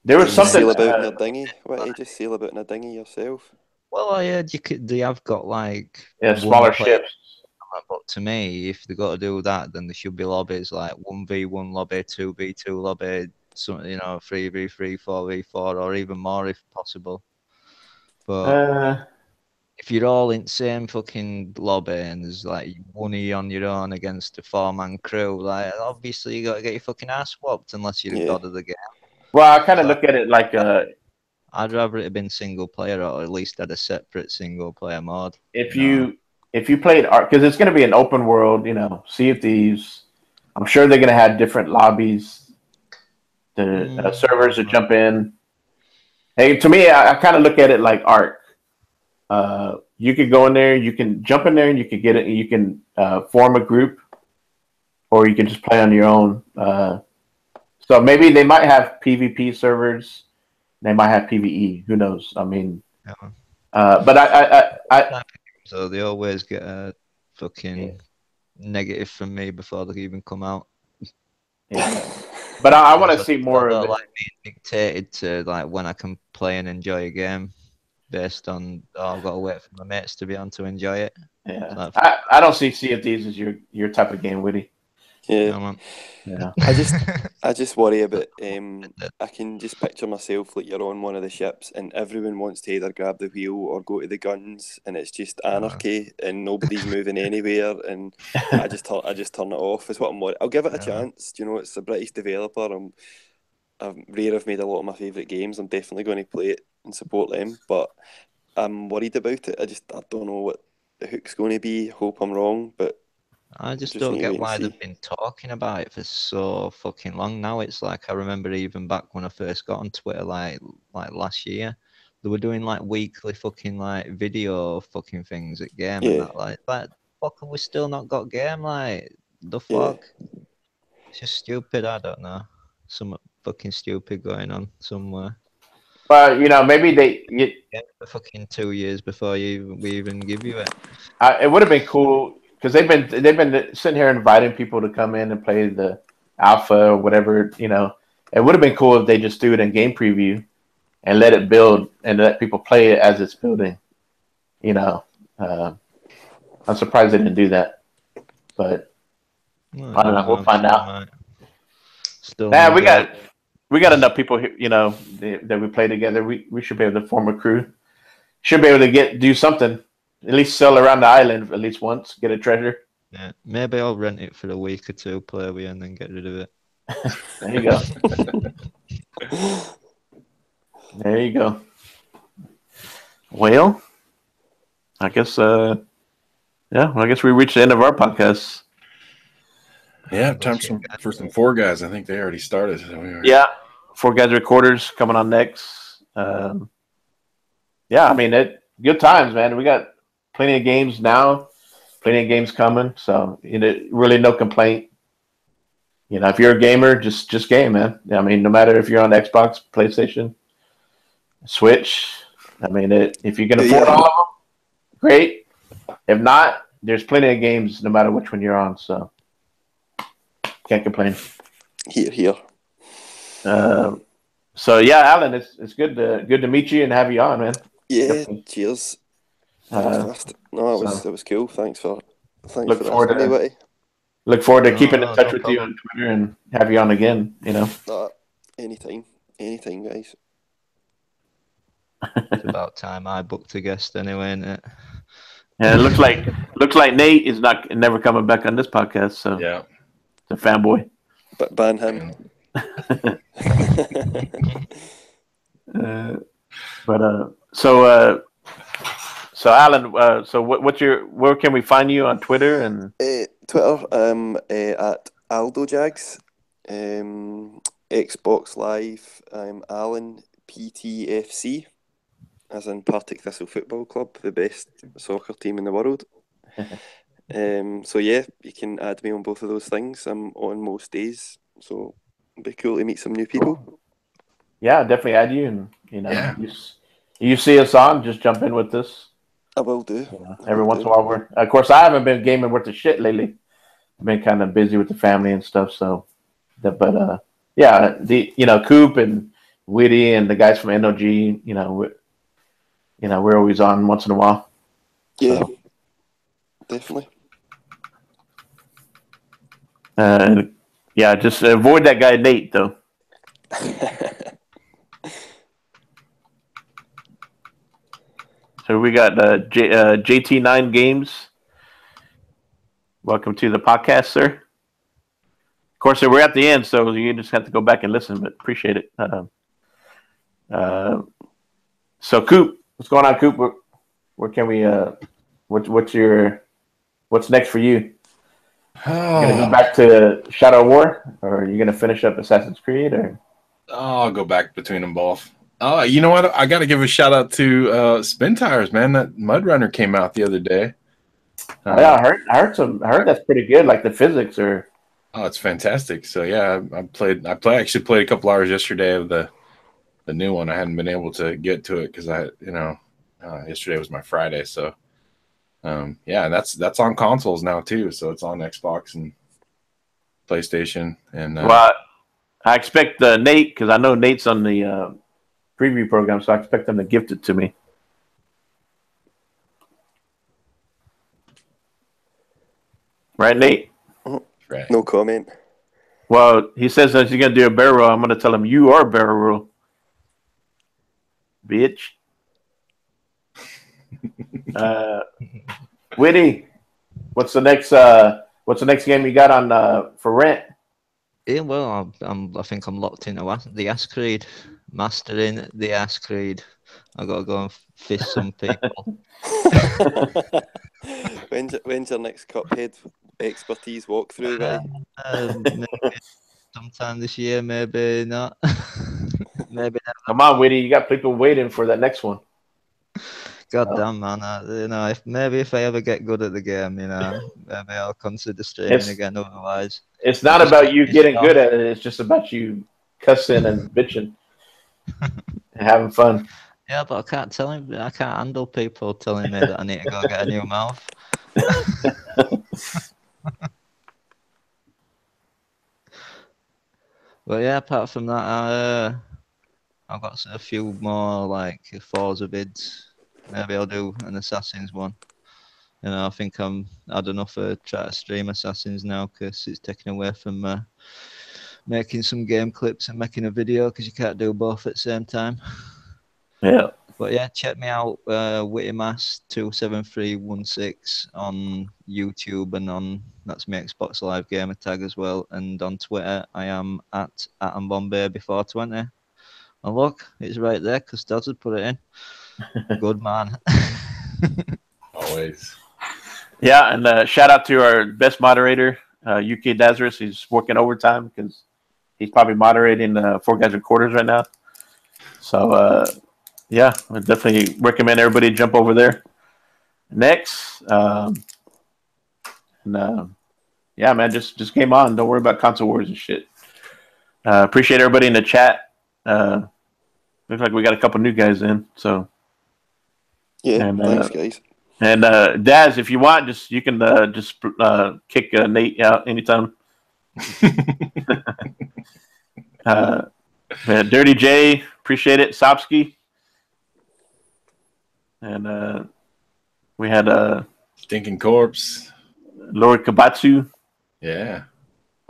was You something. sail about in your dinghy. What, you just sail about in a dinghy yourself? Well, I heard they have got like Yeah, one smaller player, ships. but to me, if they got to do that, then there should be lobbies like 1v1 lobby, 2v2 lobby, some 3v3, 4v4, or even more if possible. But if you're all in the same fucking lobby and there's like one of you on your own against a 4-man crew, like obviously you got to get your fucking ass whopped unless you're a god of the game. Well, I kind of look at it like I'd rather it have been single player or at least had a separate single player mode. if you played art, because it's going to be an open world, you know, Sea of Thieves. I'm sure they're going to have different lobbies, the servers to jump in. Hey, to me, I kind of look at it like Ark. You could go in there, you can jump in there, and you can get it. You can form a group, or you can just play on your own. So maybe they might have PvP servers. They might have PvE. Who knows? I mean, but I so they always get a fucking negative from me before they even come out. Yeah. But I want to see more of it. Like being dictated to like when I can play and enjoy a game based on I've got to wait for my mates to be on to enjoy it. Yeah, So I don't see Sea of Thieves as your type of game, Witty. Yeah. Yeah. I just worry about I can just picture myself like you're on one of the ships and everyone wants to either grab the wheel or go to the guns and it's just anarchy and nobody's moving anywhere and I just turn it off is what I'm worried. I'll give it a chance. You know, it's a British developer. Rare have made a lot of my favourite games. I'm definitely going to play it and support them, but I'm worried about it. I don't know what the hook's going to be. Hope I'm wrong, but I just don't get why they've been talking about it for so fucking long now. It's like I remember even back when I first got on Twitter, like last year, they were doing like weekly fucking like video fucking things at game and that like fuck have we still not got game? Like the fuck? It's just stupid. I don't know. Some fucking stupid going on somewhere. But you know, maybe they fucking 2 years before we even give you it. It would have been cool because they've been sitting here inviting people to come in and play the alpha or whatever. You know, it would have been cool if they just do it in game preview and let it build and let people play it as it's building. You know, I'm surprised they didn't do that, but I don't know. We'll find out. Still, we got enough people here, you know, that we play together. We should be able to form a crew. Should be able to do something. At least sail around the island at least once, get a treasure. Yeah, maybe I'll rent it for a week or two, play with you, and then get rid of it. There you go. There you go. Well, I guess I guess we reached the end of our podcast. Yeah, time for some Four Guys. I think they already started. So Yeah, Four Guys Recorders coming on next. Yeah, I mean good times, man. We got plenty of games now, plenty of games coming. So really no complaint. You know, if you're a gamer, just game, man. I mean, no matter if you're on Xbox, PlayStation, Switch. I mean, if you can afford all of them, great. If not, there's plenty of games no matter which one you're on. So can't complain. Here. So yeah, Alan, it's good to meet you and have you on, man. Yeah, cheers. No, it was cool. Thanks for Thanks look for forward asking me, to Witty. keeping in touch No with you problem. on Twitter and have you on again. You know. Anytime, guys. It's about time I booked a guest anyway, isn't it? Yeah, it looks like Nate is never coming back on this podcast. So Yeah. it's a fanboy. But ban him. So Alan, so where can we find you on Twitter and Twitter, at AldoJags. Xbox Live, I'm Alan PTFC, as in Partick Thistle Football Club, the best soccer team in the world. So yeah, you can add me on both of those things. I'm on most days, so it'd be cool to meet some new people. yeah, definitely add you, and Yeah. you see us on, just jump in with us. I will do. Every once in a while, of course, I haven't been gaming worth the shit lately. I've been kind of busy with the family and stuff. So, yeah, Coop and Witty and the guys from NOG, we're always on once in a while. Yeah, so, definitely. Yeah, just avoid that guy Nate though. So we got JT9 Games. Welcome to the podcast, sir. Of course, we're at the end, so you just have to go back and listen, but appreciate it. So Coop, what's going on, Coop? Where can we? What's next for you? You gonna go back to Shadow of War, or are you gonna finish up Assassin's Creed, or? I'll go back between them both. You know what? I got to give a shout out to Spin Tires, man. That Mud Runner came out the other day. Yeah, I heard that's pretty good. Like the physics are. Oh, it's fantastic. So yeah, I actually played a couple hours yesterday of the new one. I hadn't been able to get to it because yesterday was my Friday. So yeah, that's on consoles now too. So it's on Xbox and PlayStation. And well, I expect Nate, because I know Nate's on the preview program, so I expect them to gift it to me. Right, Nate? right. No comment. Well, he says that he's going to do a barrel roll. I'm going to tell him you are barrel roll. Bitch. Witty, what's the next game you got on for rent? Yeah, well, I think I'm locked into the Ass Creed, mastering the Ass Creed. I got to go and fist some people. When's your next Cuphead expertise walkthrough, Witty? Maybe sometime this year, maybe not. Maybe not. Come on, Witty, you got people waiting for that next one. God damn, man! If I ever get good at the game, maybe I'll consider streaming again. Otherwise, it's not about you getting good at it. It's just about you cussing and bitching and having fun. Yeah, but I can't handle people telling me that I need to go get a new mouth. But yeah, apart from that, I've got a few more like Forza vids. Maybe I'll do an Assassins one. I think I'm had enough of trying to stream Assassins now because it's taken away from making some game clips and making a video because you can't do both at the same time. Yeah. But yeah, check me out, WittyMass27316 on YouTube and that's my Xbox Live gamer tag as well. And on Twitter, I am at AtomBombay420. And look, it's right there because Dad had put it in. Good man. Always. Yeah, and shout out to our best moderator, UK Dazarus. He's working overtime because he's probably moderating Four Guys WithQuarters right now. So, yeah, I definitely recommend everybody jump over there. Next, yeah, man, just game on. Don't worry about console wars and shit. Appreciate everybody in the chat. Looks like we got a couple new guys in. So, yeah, thanks, guys. And Daz, if you want, you can kick Nate out anytime. Dirty J, appreciate it. Sopsky. And we had Stinking Corpse. Lord Kabatsu. Yeah.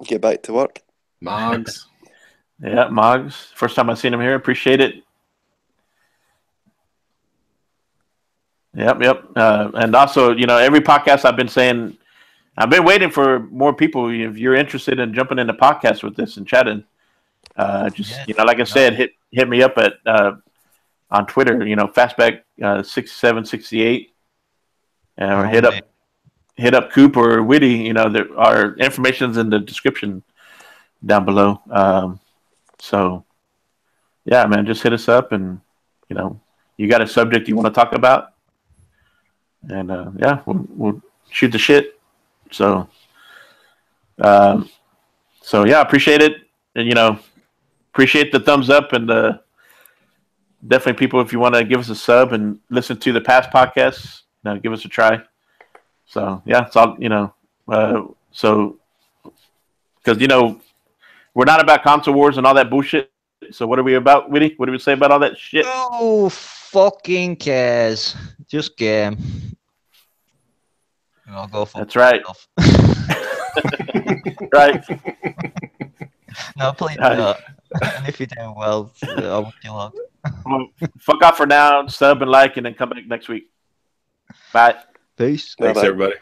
Get back to work. Moggs. Yeah, Moggs. First time I've seen him here. Appreciate it. Yep. And also, every podcast I've been saying, I've been waiting for more people. If you're interested in jumping in the podcast with this and chatting, like I said, hit me up at on Twitter. Fastback 6768, or hit up Coop or Witty. Our information's in the description down below. So yeah, man, just hit us up, and you got a subject you want to talk about, and we'll shoot the shit. So yeah, appreciate it, and appreciate the thumbs up, and definitely people, if you want to give us a sub and listen to the past podcasts, give us a try. So yeah, it's all so because we're not about console wars and all that bullshit. So what are we about, Witty? What do we say about all that shit? Oh, fucking cares. Just game. I'll go for That's right. Right. No, please not. And if you're doing well, I wish you luck. Well, fuck off for now. Sub and like, and then come back next week. Bye. Peace. Thanks, everybody.